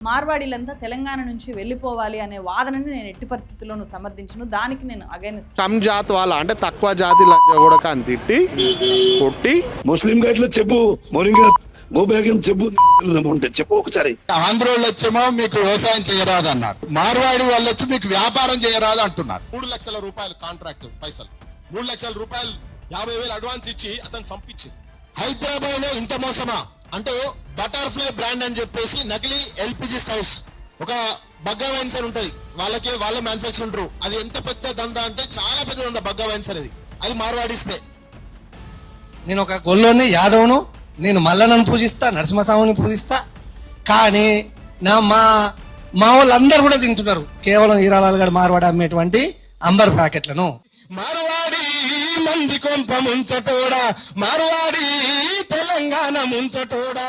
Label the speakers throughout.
Speaker 1: మార్వాడీలంతా తెలంగాణ నుంచి వెళ్ళిపోవాలి అనే వాదనని నేను ఎట్టి పరిస్థితుల్లోనూ సమర్థించను. దానికి నేను అగైనెస్ట్.
Speaker 2: కమ్ జాతి వాళ్ళ అంటే తక్కువ జాతి లంజ కూడా అని తిట్టి కొట్టి
Speaker 3: ముస్లిం గైడ్లో చెప్పు మౌలింగా గోబ్యాగం చెప్పు ఉంటే చెప్పు ఒకసారి.
Speaker 4: ఆంధ్రోళ్ళు వచ్చేమో మీకు వ్యవసాయం చేయరాదు అన్నారు, మార్వాడి వాళ్ళు వచ్చి మీకు వ్యాపారం చేయరాదు అంటున్నారు. 3 లక్షల రూపాయలు కాంట్రాక్ట్ పైసలు, 3 లక్షల రూపాయలు 50,000 అడ్వాన్స్ ఇచ్చి అతను సంపించింది. హైదరాబాద్ లో ఇంత మోసమా అంటే బటర్ఫ్లై బ్రాండ్ అని చెప్పేసి నకిలీ ఎల్పిజి స్టవ్స్, ఒక బగ్గా వైన్స్ అని ఉంటది, వాళ్ళ మ్యానుఫాక్చర్ ఉంటారు. అది ఎంత పెద్ద దందా అంటే చాలా పెద్ద దందా బగ్గా వైన్స్ అనేది. అది మార్వాడిస్తే
Speaker 5: నేను ఒక గొల్లోని యాదవ్ను, నేను మల్లన్నను పూజిస్తా, నరసింహస్వామిని పూజిస్తా, కానీ మా వాళ్ళందరూ కూడా తింటున్నారు కేవలం హీరాలాల్ గడ్ మార్వాడి అమ్మేటువంటి అంబర్ ప్యాకెట్లను.
Speaker 4: మార్వాడి మంది కొంప ముంచటోడా, మార్వాడి తెలంగాణ ముంచటోడా.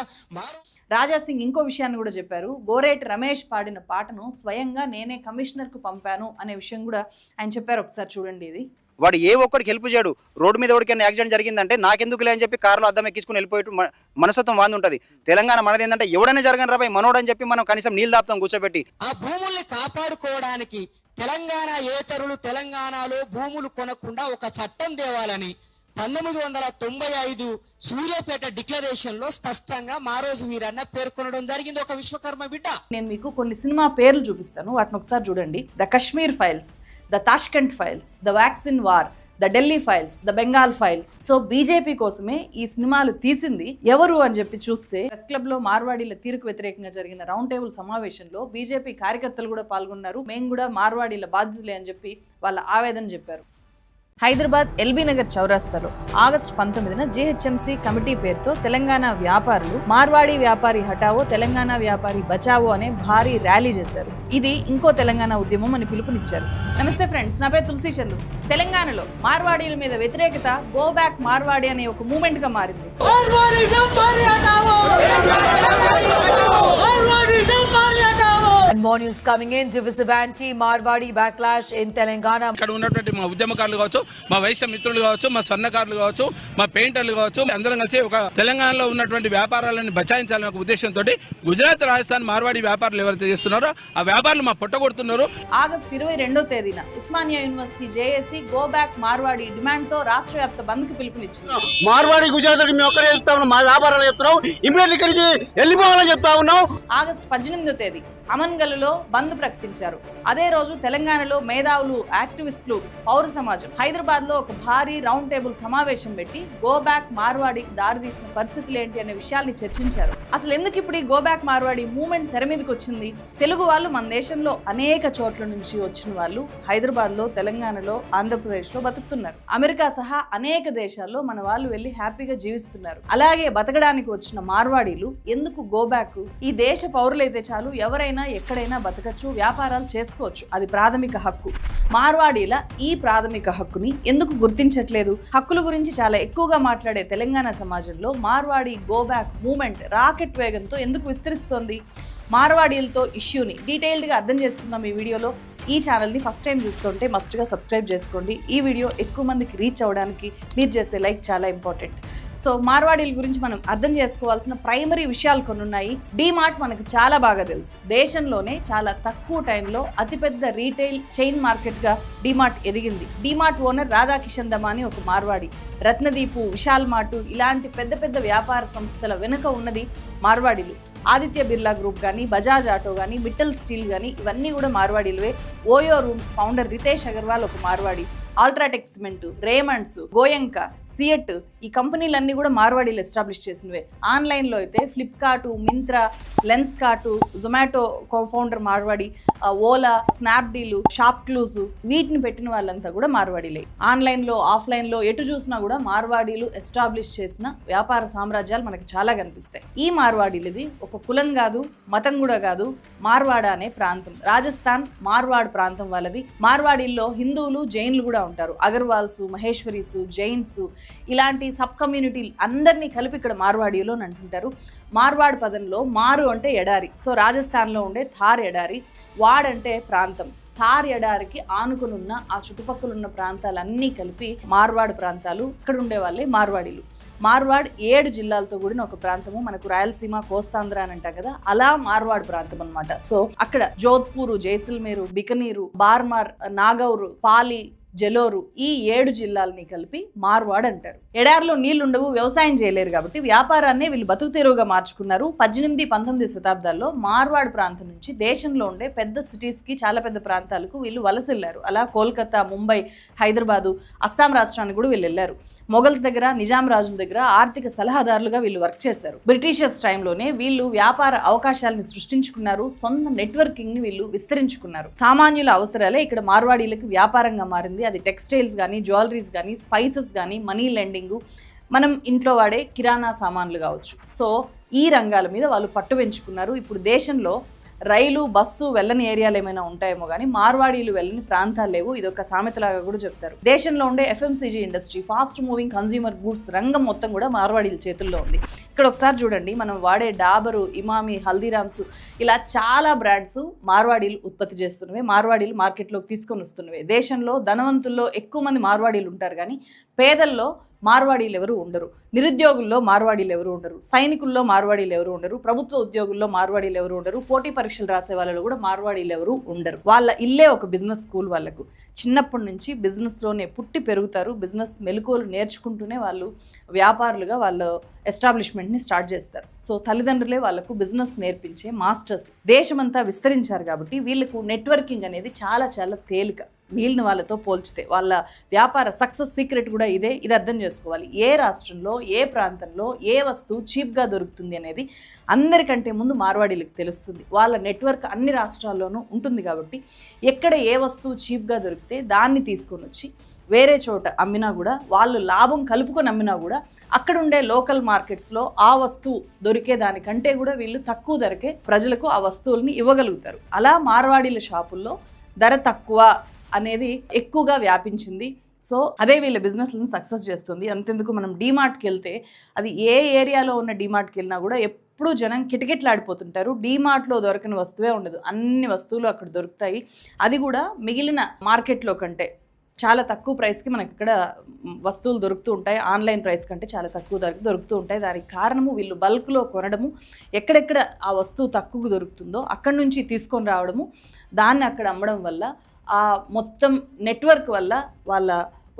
Speaker 1: రాజా సింగ్ ఇంకో విషయాన్ని కూడా చెప్పారు. గోరేటి రమేష్ పాడిన పాటను స్వయంగా నేనే కమిషనర్కు పంపాను అనే విషయం కూడా ఆయన చెప్పారు. ఒకసారి చూడండి. ఇది
Speaker 6: వాడు ఏ ఒక్కడికి హెల్ప్ చేయడు. రోడ్డు మీద ఎవరికైనా యాక్సిడెంట్ జరిగిందంటే నాకెందుకులే అని చెప్పి కారులో అద్దం ఎక్కించుకుని వెళ్ళిపోయి మనసత్వం వాంది ఉంటుంది. తెలంగాణ మనది ఏంటంటే ఎవడైనా జరగని రాబాయి మనోడని చెప్పి మనం కనీసం నీళ్ళు దాపుతాం కూర్చోబెట్టి.
Speaker 7: ఆ భూముల్ని కాపాడుకోవడానికి తెలంగాణ ఏతరులు తెలంగాణలో భూములు కొనకుండా ఒక చట్టం తేవాలని 1995 సూర్యాపేట డిక్లరేషన్ లో స్పష్టంగా మారోజు వీరన్న పేర్కొనడం జరిగింది. ఒక విశ్వకర్మ బిడ్డ.
Speaker 1: నేను మీకు కొన్ని సినిమా పేర్లు చూపిస్తాను, వాటిని ఒకసారి చూడండి. The Kashmir files, the Tashkent files, the vaccine war, the Delhi files, the Bengal files. So BJP కోసమే ఈ సినిమాలు తీసింది ఎవరు అని చెప్పి చూస్తే ప్రెస్ క్లబ్ లో మార్వాడీల తీరుకు వ్యతిరేకంగా జరిగిన రౌండ్ టేబుల్ సమావేశంలో బీజేపీ కార్యకర్తలు కూడా పాల్గొన్నారు. మేము కూడా మార్వాడీల బాధితులే అని చెప్పి వాళ్ళ ఆవేదన చెప్పారు. హైదరాబాద్ ఎల్బీ నగర్ చౌరాస్తాలో ఆగస్టు 19న జీహెచ్ఎంసీ కమిటీ పేరుతో తెలంగాణ వ్యాపారులు మార్వాడి వ్యాపారి హటావో, తెలంగాణ వ్యాపారి బచావో అనే భారీ ర్యాలీ చేశారు. ఇది ఇంకో తెలంగాణ ఉద్యమం అని పిలుపునిచ్చారు. నమస్తే ఫ్రెండ్స్, నా పేరు తులసి చందు. తెలంగాణలో మార్వాడీల మీద వ్యతిరేకత గో బ్యాక్ మార్వాడి అనే ఒక మూమెంట్ గా మారింది.
Speaker 8: And more news coming in. Divisive anti-Marwadi backlash in Telangana.
Speaker 9: ఇక్కడ ఉన్నటువంటి మా ఉద్యమకారులు కావచ్చు, మా వైశ్య మిత్రులు కావచ్చు, మా స్వర్ణకారులు కావచ్చు, మా పెయింటర్లు కావచ్చు, అందరం కలిసి ఒక తెలంగాణలో ఉన్నటువంటి వ్యాపారాలను బచాయించాలనే ఒక ఉద్దేశంతో గుజరాత్, రాజస్థాన్ మార్వాడి వ్యాపారులు ఎవరైతే చేస్తున్నారో ఆ వ్యాపారులు మా పొట్టగొడుతున్నారు.
Speaker 1: ఆగస్టు 22వ తేదీన Osmania university JAC go back Marwadi demand తో రాష్ట్ర వ్యాప్త బంద్ కి పిలుపునిచ్చింది.
Speaker 2: మార్వాడి గుజరాత్ మేము ఒక్కరే చెప్తా ఉన్నాం, మా వ్యాపారాలు చెప్తున్నాం, ఇమీడియట్లీ ఇక్కడి నుంచి వెళ్ళిపోవాలని చెప్తా ఉన్నాం.
Speaker 1: ఆగస్టు 18వ తేదీ అమన్గల్లో బంద్ ప్రకటించారు. అదే రోజు తెలంగాణలో మేధావులు, యాక్టివిస్టులు, పౌర సమాజం హైదరాబాద్ లో ఒక భారీ రౌండ్ టేబుల్ సమావేశం పెట్టి గో బ్యాక్ మార్వాడికి దారితీసిన పరిస్థితులు ఏంటి అనే విషయాల్ని చర్చించారు. అసలు ఎందుకు ఇప్పుడు ఈ గో బ్యాక్ మార్వాడి మూవ్మెంట్ తెర మీదకి వచ్చింది? తెలుగు వాళ్ళు మన దేశంలో అనేక చోట్ల నుంచి వచ్చిన వాళ్ళు హైదరాబాద్ లో, తెలంగాణలో, ఆంధ్రప్రదేశ్ లో బతుకుతున్నారు. అమెరికా సహా అనేక దేశాల్లో మన వాళ్ళు వెళ్ళి హ్యాపీగా జీవిస్తున్నారు. అలాగే బతకడానికి వచ్చిన మార్వాడీలు ఎందుకు గో బ్యాక్? ఈ దేశ పౌరులైతే చాలు, ఎవరైనా ఎక్కడైనా బతకచ్చు, వ్యాపారాలు చేసుకోవచ్చు, అది ప్రాథమిక హక్కు. మార్వాడీల ఈ ప్రాథమిక హక్కుని ఎందుకు గుర్తించట్లేదు? హక్కుల గురించి చాలా ఎక్కువగా మాట్లాడే తెలంగాణ సమాజంలో Marwadi go back movement rocket వేగంతో ఎందుకు విస్తరిస్తోంది? మార్వాడీలతో ఇష్యూని డీటెయిల్డ్గా అర్థం చేసుకుందాం ఈ వీడియోలో. ఈ ఛానల్ని ఫస్ట్ టైం చూస్తుంటే మస్ట్గా సబ్స్క్రైబ్ చేసుకోండి. ఈ వీడియో ఎక్కువ మందికి రీచ్ అవ్వడానికి మీరు చేసే లైక్ చాలా ఇంపార్టెంట్. సో మార్వాడీల గురించి మనం అర్థం చేసుకోవాల్సిన ప్రైమరీ విషయాలు కొన్ని ఉన్నాయి. డీమార్ట్ మనకు చాలా బాగా తెలుసు. దేశంలోనే చాలా తక్కువ టైంలో అతిపెద్ద రీటైల్ చైన్ మార్కెట్గా డీమార్ట్ ఎదిగింది. డీమార్ట్ ఓనర్ రాధాకిషన్ దమాని ఒక మార్వాడి. రత్నదీపు, విశాల్ మార్ట్ ఇలాంటి పెద్ద పెద్ద వ్యాపార సంస్థల వెనుక ఉన్నది మార్వాడీలు. ఆదిత్య బిర్లా గ్రూప్ కానీ, బజాజ్ ఆటో కానీ, మిట్టల్ స్టీల్ కానీ ఇవన్నీ కూడా మార్వాడీలువే. OYO rooms founder Ritesh Agarwal ఒక Marwari. UltraTech cement, Raymonds, Goenka, CEAT ఈ కంపెనీలన్నీ కూడా మార్వాడీలు ఎస్టాబ్లిష్ చేసినవే. ఆన్లైన్లో అయితే Flipkart, Myntra, Lenskart, Zomato founder Marwari, Ola, Snapdeal, ShopClues వీటిని పెట్టిన వాళ్ళంతా కూడా మార్వాడీలే. ఆన్లైన్లో, ఆఫ్లైన్లో ఎటు చూసినా కూడా మార్వాడీలు ఎస్టాబ్లిష్ చేసిన వ్యాపార సామ్రాజ్యాలు మనకి చాలా కనిపిస్తాయి. ఈ మార్వాడీలది ఒక కులం కాదు, మతం కూడా కాదు, మార్వాడ అనే ప్రాంతం. రాజస్థాన్ మార్వాడ్ ప్రాంతం వాళ్ళది. మార్వాడీల్లో హిందువులు, జైన్లు కూడా ఉంటారు. అగర్వాల్స్, మహేశ్వరీస్, జైన్స్ ఇలాంటి సబ్ కమ్యూనిటీలు అందరినీ కలిపి ఇక్కడ మార్వాడీలో అని అంటుంటారు. మార్వాడ్ పదంలో మారు అంటే ఎడారి. సో రాజస్థాన్లో ఉండే థార్ ఎడారి, వాడ్ అంటే ప్రాంతం. థార్ ఎడారికి ఆనుకుని ఉన్న ఆ చుట్టుపక్కల ఉన్న ప్రాంతాలన్నీ కలిపి మార్వాడ్ ప్రాంతాలు. ఇక్కడ ఉండే వాళ్ళే మార్వాడీలు. మార్వాడ్ 7 జిల్లాలతో కూడిన ఒక ప్రాంతము. మనకు రాయలసీమ, కోస్తాంధ్ర అని అంటాం కదా, అలా మార్వాడ్ ప్రాంతం అన్నమాట. సో అక్కడ జోధ్పూర్, జైసల్మేరు, బికనీరు, బార్మార్, నాగౌర్, పాలి, జలోరు ఈ 7 జిల్లాలని కలిపి మార్వాడ్ అంటారు. ఎడారిలో నీళ్లుండవు, వ్యవసాయం చేయలేరు కాబట్టి వ్యాపారాన్ని వీళ్ళు బతుకు తెరువుగా మార్చుకున్నారు. 18, 19 శతాబ్దాల్లో మార్వాడ్ ప్రాంతం నుంచి దేశంలో ఉండే పెద్ద సిటీస్కి, చాలా పెద్ద ప్రాంతాలకు వీళ్ళు వలసెళ్లారు. అలా కోల్కతా, ముంబై, హైదరాబాదు, అస్సాం రాష్ట్రానికి కూడా వీళ్ళు వెళ్ళారు. మొఘల్స్ దగ్గర, నిజాం రాజుల దగ్గర ఆర్థిక సలహాదారులుగా వీళ్ళు వర్క్ చేశారు. బ్రిటిషర్స్ టైంలోనే వీళ్ళు వ్యాపార అవకాశాలను సృష్టించుకున్నారు, సొంత నెట్వర్కింగ్ ని వీళ్ళు విస్తరించుకున్నారు. సామాన్యుల అవసరాలే ఇక్కడ మార్వాడీలకు వ్యాపారంగా మారింది. అది టెక్స్టైల్స్ కానీ, జ్యువెలరీస్ కానీ, స్పైసెస్ కానీ, మనీ లెండింగ్, మనం ఇంట్లో వాడే కిరాణా సామాన్లు కావచ్చు. సో ఈ రంగాల మీద వాళ్ళు పట్టు పెంచుకున్నారు. ఇప్పుడు దేశంలో రైలు, బస్సు వెళ్ళని ఏరియాలు ఏమైనా ఉంటాయేమో కానీ మార్వాడీలు వెళ్ళని ప్రాంతాలు లేవు. ఇది ఒక సామెతలాగా కూడా చెప్తారు. దేశంలో ఉండే FMCG industry, fast moving consumer goods రంగం మొత్తం కూడా మార్వాడీల చేతుల్లో ఉంది. ఇక్కడ ఒకసారి చూడండి, మనం వాడే డాబరు, ఇమామి, హల్దీరామ్స్ ఇలా చాలా బ్రాండ్స్ మార్వాడీలు ఉత్పత్తి చేస్తున్నవే, మార్వాడీలు మార్కెట్లోకి తీసుకొని వస్తున్నవే. దేశంలో ధనవంతుల్లో ఎక్కువ మంది మార్వాడీలు ఉంటారు కానీ పేదల్లో మార్వాడీలు ఎవరు ఉండరు. నిరుద్యోగుల్లో మార్వాడీలు ఎవరు ఉండరు. సైనికుల్లో మార్వాడీలు ఎవరు ఉండరు. ప్రభుత్వ ఉద్యోగుల్లో మార్వాడీలు ఎవరు ఉండరు. పోటీ పరీక్షలు రాసే వాళ్ళలో కూడా మార్వాడీలు ఎవరు ఉండరు. వాళ్ళ ఇల్లే ఒక బిజినెస్ స్కూల్. వాళ్ళకు చిన్నప్పటి నుంచి బిజినెస్లోనే పుట్టి పెరుగుతారు. బిజినెస్ మెలకువలు నేర్చుకుంటూనే వాళ్ళు వ్యాపారులుగా వాళ్ళ ఎస్టాబ్లిష్మెంట్ని స్టార్ట్ చేస్తారు. సో తల్లిదండ్రులే వాళ్ళకు బిజినెస్ నేర్పించే మాస్టర్స్. దేశమంతా విస్తరించారు కాబట్టి వీళ్ళకు నెట్వర్కింగ్ అనేది చాలా చాలా తేలిక. వీళ్ళని వాళ్ళతో పోల్చితే వాళ్ళ వ్యాపార సక్సెస్ సీక్రెట్ కూడా ఇదే. ఇది అర్థం చేసుకోవాలి. ఏ రాష్ట్రంలో, ఏ ప్రాంతంలో ఏ వస్తువు చీప్గా దొరుకుతుంది అనేది అందరికంటే ముందు మార్వాడీలకు తెలుస్తుంది. వాళ్ళ నెట్వర్క్ అన్ని రాష్ట్రాల్లోనూ ఉంటుంది కాబట్టి ఎక్కడ ఏ వస్తువు చీప్గా దొరికితే దాన్ని తీసుకొని వచ్చి వేరే చోట అమ్మినా కూడా, వాళ్ళు లాభం కలుపుకొని అమ్మినా కూడా అక్కడ ఉండే లోకల్ మార్కెట్స్లో ఆ వస్తువు దొరికే దానికంటే కూడా వీళ్ళు తక్కువ ధరకే ప్రజలకు ఆ వస్తువుల్ని ఇవ్వగలుగుతారు. అలా మార్వాడీల షాపుల్లో ధర తక్కువ అనేది ఎక్కువగా వ్యాపించింది. సో అదే వీళ్ళ బిజినెస్లను సక్సెస్ చేస్తుంది. అంతెందుకు, మనం డీమార్ట్కి వెళ్తే అది ఏ ఏరియాలో ఉన్న డీమార్ట్కి వెళ్ళినా కూడా ఎప్పుడూ జనం కిటకిటలాడిపోతుంటారు. డీమార్ట్లో దొరకని వస్తువే ఉండదు. అన్ని వస్తువులు అక్కడ దొరుకుతాయి. అది కూడా మిగిలిన మార్కెట్లో కంటే చాలా తక్కువ ప్రైస్కి మనకి ఇక్కడ వస్తువులు దొరుకుతూ ఉంటాయి. ఆన్లైన్ ప్రైస్ కంటే చాలా తక్కువ ధరకు దొరుకుతూ ఉంటాయి. దానికి కారణము వీళ్ళు బల్క్లో కొనడము, ఎక్కడెక్కడ ఆ వస్తువు తక్కువ దొరుకుతుందో అక్కడి నుంచి తీసుకొని రావడము, దాన్ని అక్కడ అమ్మడం వల్ల, ఆ మొత్తం నెట్వర్క్ వల్ల వాళ్ళ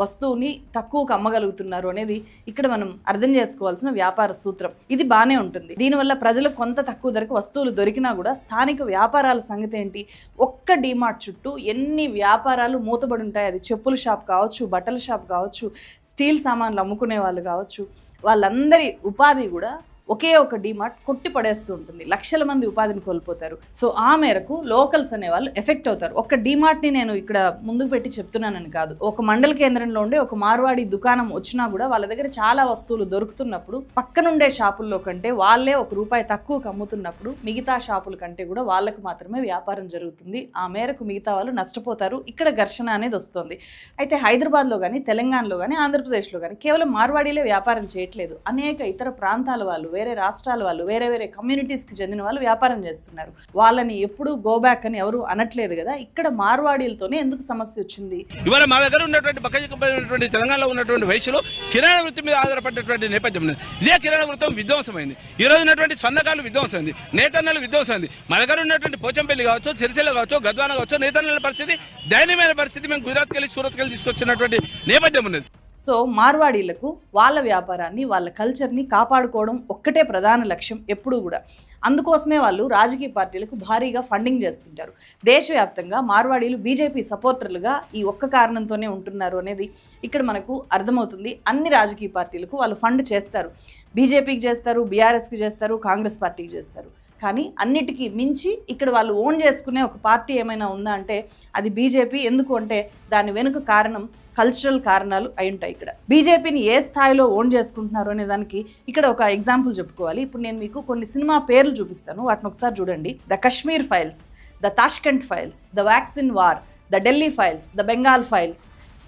Speaker 1: వస్తువుని తక్కువకు అమ్మగలుగుతున్నారు అనేది ఇక్కడ మనం అర్థం చేసుకోవాల్సిన వ్యాపార సూత్రం. ఇది బాగానే ఉంటుంది. దీనివల్ల ప్రజలకు కొంత తక్కువ ధరకు వస్తువులు దొరికినా కూడా స్థానిక వ్యాపారాల సంగతి ఏంటి? ఒక్క డీమార్ట్ చుట్టూ ఎన్ని వ్యాపారాలు మూతబడి ఉంటాయి. అది చెప్పుల షాప్ కావచ్చు, బట్టల షాప్ కావచ్చు, స్టీల్ సామాన్లు అమ్ముకునే వాళ్ళు కావచ్చు, వాళ్ళందరి ఉపాధి కూడా ఒకే ఒక డీమార్ట్ కొట్టి పడేస్తూ ఉంటుంది. లక్షల మంది ఉపాధిని కోల్పోతారు. సో ఆ మేరకు లోకల్స్ అనేవాళ్ళు ఎఫెక్ట్ అవుతారు. ఒక డీమార్ట్ని నేను ఇక్కడ ముందుకు పెట్టి చెప్తున్నానని కాదు. ఒక మండల కేంద్రంలో ఉండే ఒక మార్వాడి దుకాణం వచ్చినా కూడా వాళ్ళ దగ్గర చాలా వస్తువులు దొరుకుతున్నప్పుడు పక్కనుండే షాపుల్లో కంటే వాళ్ళే ₹1 తక్కువకు అమ్ముతున్నప్పుడు మిగతా షాపుల కంటే కూడా వాళ్ళకు మాత్రమే వ్యాపారం జరుగుతుంది. ఆ మేరకు మిగతా వాళ్ళు నష్టపోతారు. ఇక్కడ ఘర్షణ అనేది వస్తుంది. అయితే హైదరాబాద్లో కానీ, తెలంగాణలో కానీ, ఆంధ్రప్రదేశ్లో కానీ కేవలం మార్వాడీలే వ్యాపారం చేయట్లేదు. అనేక ఇతర ప్రాంతాల వాళ్ళు, వేరే రాష్ట్రాల వాళ్ళు, వేరే వేరే కమ్యూనిటీస్కి చెందిన వాళ్ళు వ్యాపారం చేస్తున్నారు. వాళ్ళని ఎప్పుడు గో బ్యాక్ అని ఎవరు అనట్లేదు కదా. ఇక్కడ మార్వాడీలతోనే ఎందుకు సమస్య వచ్చింది?
Speaker 9: ఇవాళ మా దగ్గర ఉన్నటువంటి పక్కన తెలంగాణలో ఉన్నటువంటి వయసులో కిరాణా వృత్తి మీద ఆధారపడినటువంటి నేపథ్యం ఉంది. ఇదే కిరాణా వృత్తం విధ్వంసమైంది. ఈ రోజు ఉన్నటువంటి స్వర్ణకారులు విధ్వంసమైంది, నేతన్నలు విధ్వంసమైంది. మా దగ్గర ఉన్నటువంటి పోచంపల్లి కావచ్చు, సిరిసిల్ల కావచ్చు, గద్వాన కావచ్చు, నేతన్నల పరిస్థితి దయనీయమైన పరిస్థితి. మేము గుజరాత్కి వెళ్ళి, సూరత్కి వెళ్ళి తీసుకొచ్చినటువంటి నేపథ్యం ఉన్నది.
Speaker 1: సో మార్వాడీలకు వాళ్ళ వ్యాపారాన్ని, వాళ్ళ కల్చర్ని కాపాడుకోవడం ఒక్కటే ప్రధాన లక్ష్యం ఎప్పుడూ కూడా. అందుకోసమే వాళ్ళు రాజకీయ పార్టీలకు భారీగా ఫండింగ్ చేస్తుంటారు. దేశవ్యాప్తంగా మార్వాడీలు బీజేపీ సపోర్టర్లుగా ఈ ఒక్క కారణంతోనే ఉంటున్నారు అనేది ఇక్కడ మనకు అర్థమవుతుంది. అన్ని రాజకీయ పార్టీలకు వాళ్ళు ఫండ్ చేస్తారు. బీజేపీకి చేస్తారు, బీఆర్ఎస్కి చేస్తారు, కాంగ్రెస్ పార్టీకి చేస్తారు. కానీ అన్నిటికీ మించి ఇక్కడ వాళ్ళు ఓన్ చేసుకునే ఒక పార్టీ ఏమైనా ఉందా అంటే అది బీజేపీ. ఎందుకు అంటే దాని వెనుక కారణం కల్చరల్ కారణాలు అయి ఉంటాయి. ఇక్కడ బీజేపీని ఏ స్థాయిలో ఓన్ చేసుకుంటున్నారు అనే దానికి ఇక్కడ ఒక ఎగ్జాంపుల్ చెప్పుకోవాలి. ఇప్పుడు నేను మీకు కొన్ని సినిమా పేర్లు చూపిస్తాను, వాటిని ఒకసారి చూడండి. The Kashmir files, the Tashkent files, the vaccine war, the Delhi files, the Bengal files.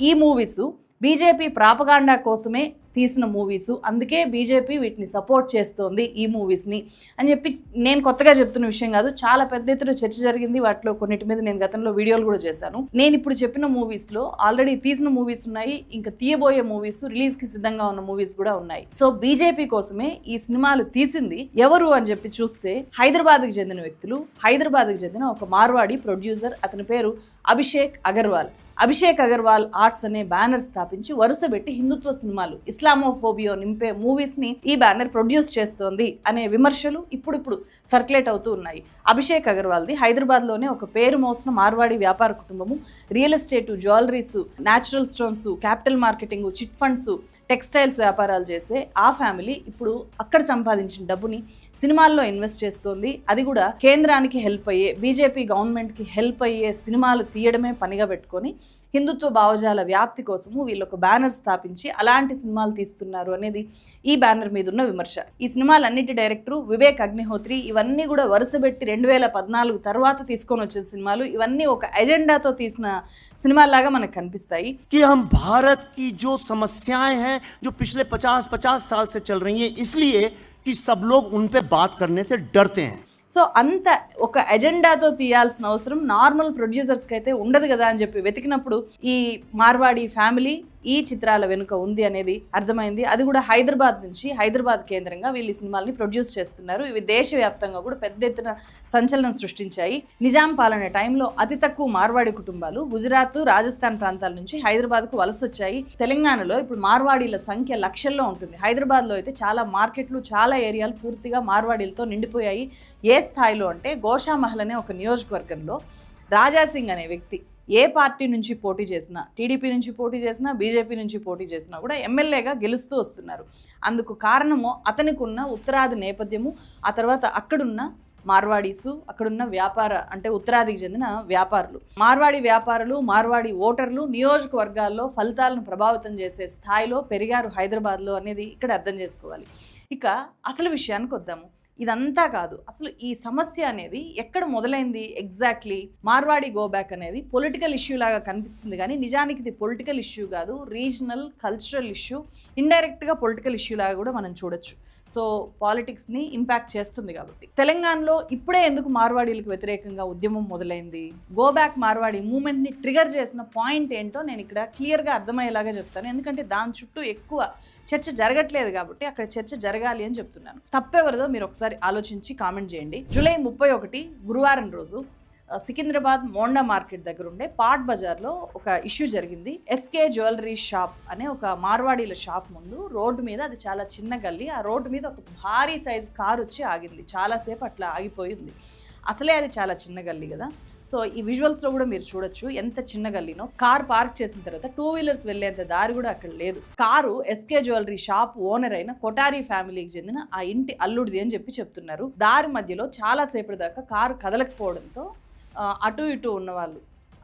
Speaker 1: ఈ మూవీస్ బీజేపీ ప్రాపగాండా కోసమే తీసిన మూవీస్, అందుకే బీజేపీ వీటిని సపోర్ట్ చేస్తోంది ఈ మూవీస్ని అని చెప్పి నేను కొత్తగా చెప్తున్న విషయం కాదు, చాలా పెద్ద ఎత్తున చర్చ జరిగింది. వాటిలో కొన్నిటి మీద నేను గతంలో వీడియోలు కూడా చేశాను. నేను ఇప్పుడు చెప్పిన మూవీస్లో ఆల్రెడీ తీసిన మూవీస్ ఉన్నాయి, ఇంకా తీయబోయే మూవీస్, రిలీజ్కి సిద్ధంగా ఉన్న మూవీస్ కూడా ఉన్నాయి. సో బీజేపీ కోసమే ఈ సినిమాలు తీసింది ఎవరు అని చెప్పి చూస్తే హైదరాబాద్కి చెందిన వ్యక్తులు, హైదరాబాద్కి చెందిన ఒక మార్వాడి ప్రొడ్యూసర్, అతని పేరు అభిషేక్ అగర్వాల్. అభిషేక్ అగర్వాల్ ఆర్ట్స్ అనే బ్యానర్ స్థాపించి వరుసపెట్టి హిందుత్వ సినిమాలు, ఇస్లామోఫోబియో నింపే మూవీస్ని ఈ బ్యానర్ ప్రొడ్యూస్ చేస్తోంది అనే విమర్శలు ఇప్పుడు సర్క్యులేట్ అవుతూ ఉన్నాయి. అభిషేక్ అగర్వాల్ది హైదరాబాద్లోనే ఒక పేరు మోసిన మార్వాడి వ్యాపార కుటుంబము. Real estate, jewelleries, natural stones, capital marketing, chit funds, textiles వ్యాపారాలు చేసే ఆ ఫ్యామిలీ ఇప్పుడు అక్కడ సంపాదించిన డబ్బుని సినిమాల్లో ఇన్వెస్ట్ చేస్తోంది. అది కూడా కేంద్రానికి హెల్ప్ అయ్యే, బీజేపీ గవర్నమెంట్కి హెల్ప్ అయ్యే సినిమాలు తీయడమే పనిగా పెట్టుకొని హిందుత్వ భావజాల వ్యాప్తి కోసము వీళ్ళు ఒక బ్యానర్ స్థాపించి అలాంటి సినిమాలు తీస్తున్నారు అనేది ఈ బ్యానర్ మీద ఉన్న విమర్శ. ఈ సినిమాలన్నిటి డైరెక్టరు వివేక్ అగ్నిహోత్రి. ఇవన్నీ కూడా వరుసపెట్టి 2014 తర్వాత తీసుకొని వచ్చిన సినిమాలు. ఇవన్నీ ఒక ఎజెండాతో తీసిన సినిమాలాగా మనకు కనిపిస్తాయి.
Speaker 10: कि हम भारत की जो समस्याएं हैं जो पिछले 50 साल से चल रही हैं, इसलिए कि सब लोग उन पे बात करने से डरते हैं.
Speaker 1: సో అంత ఒక ఎజెండాతో తీయాల్సిన అవసరం నార్మల్ ప్రొడ్యూసర్స్కి అయితే ఉండదు కదా అని చెప్పి వెతికినప్పుడు ఈ మార్వాడి ఫ్యామిలీ ఈ చిత్రాల వెనుక ఉంది అనేది అర్థమైంది. అది కూడా హైదరాబాద్ నుంచి, హైదరాబాద్ కేంద్రంగా వీళ్ళు ఈ సినిమాల్ని ప్రొడ్యూస్ చేస్తున్నారు. ఇవి దేశవ్యాప్తంగా కూడా పెద్ద ఎత్తున సంచలనం సృష్టించాయి. నిజాం పాలన టైంలో అతి తక్కువ మార్వాడి కుటుంబాలు గుజరాత్, రాజస్థాన్ ప్రాంతాల నుంచి హైదరాబాద్కు వలస వచ్చాయి. తెలంగాణలో ఇప్పుడు మార్వాడీల సంఖ్య లక్షల్లో ఉంటుంది. హైదరాబాద్లో అయితే చాలా మార్కెట్లు, చాలా ఏరియాలు పూర్తిగా మార్వాడీలతో నిండిపోయాయి. ఏ స్థాయిలో అంటే గోషామహల్ అనే ఒక నియోజకవర్గంలో రాజాసింగ్ అనే వ్యక్తి ఏ పార్టీ నుంచి పోటీ చేసినా, టీడీపీ నుంచి పోటీ చేసినా, బీజేపీ నుంచి పోటీ చేసినా కూడా ఎమ్మెల్యేగా గెలుస్తూ వస్తున్నారు. అందుకు కారణము అతనికి ఉన్న ఉత్తరాది నేపథ్యము, ఆ తర్వాత అక్కడున్న మార్వాడీసు, అక్కడున్న అంటే ఉత్తరాదికి చెందిన వ్యాపారులు, మార్వాడి వ్యాపారులు, మార్వాడి ఓటర్లు నియోజకవర్గాల్లో ఫలితాలను ప్రభావితం చేసే స్థాయిలో పెరిగారు హైదరాబాద్లో అనేది ఇక్కడ అర్థం చేసుకోవాలి. ఇక అసలు విషయానికి వద్దాము. ఇదంతా కాదు, అసలు ఈ సమస్య అనేది ఎక్కడ మొదలైంది ఎగ్జాక్ట్లీ? మార్వాడి గోబ్యాక్ అనేది పొలిటికల్ ఇష్యూ లాగా కనిపిస్తుంది, కానీ నిజానికి ఇది పొలిటికల్ ఇష్యూ కాదు, రీజనల్ కల్చరల్ ఇష్యూ, ఇండైరెక్ట్గా పొలిటికల్ ఇష్యూ లాగా కూడా మనం చూడొచ్చు. సో పాలిటిక్స్ని ఇంపాక్ట్ చేస్తుంది కాబట్టి. తెలంగాణలో ఇప్పుడే ఎందుకు మార్వాడీలకు వ్యతిరేకంగా ఉద్యమం మొదలైంది, గోబ్యాక్ మార్వాడి మూమెంట్ని ట్రిగర్ చేసిన పాయింట్ ఏంటో నేను ఇక్కడ క్లియర్గా అర్థమయ్యేలాగా చెప్తాను. ఎందుకంటే దాని చుట్టూ ఎక్కువ చర్చ జరగట్లేదు కాబట్టి అక్కడ చర్చ జరగాలి అని చెప్తున్నాను. తప్పెవరిదో మీరు ఒకసారి ఆలోచించి కామెంట్ చేయండి. జూలై 31 గురువారం రోజు సికింద్రాబాద్ మోండా మార్కెట్ దగ్గర ఉండే పాట్ బజార్లో ఒక ఇష్యూ జరిగింది. ఎస్కే జ్యువెలరీ షాప్ అనే ఒక మార్వాడీల షాప్ ముందు రోడ్డు మీద, అది చాలా చిన్న గల్లీ, ఆ రోడ్డు మీద ఒక భారీ సైజ్ కారు వచ్చి ఆగింది. చాలాసేపు అట్లా ఆగిపోయింది. అసలే అది చాలా చిన్న గల్లీ కదా. సో ఈ విజువల్స్లో కూడా మీరు చూడొచ్చు ఎంత చిన్న గల్లీనో. కార్ పార్క్ చేసిన తర్వాత 2 వీలర్స్ వెళ్ళేంత దారి కూడా అక్కడ లేదు. Car SK jewellery shop owner అయిన కొటారి ఫ్యామిలీకి చెందిన ఆ ఇంటి అల్లుడిది అని చెప్తున్నారు. దారి మధ్యలో చాలాసేపటి దాకా కారు కదలకపోవడంతో అటు ఇటు ఉన్నవాళ్ళు,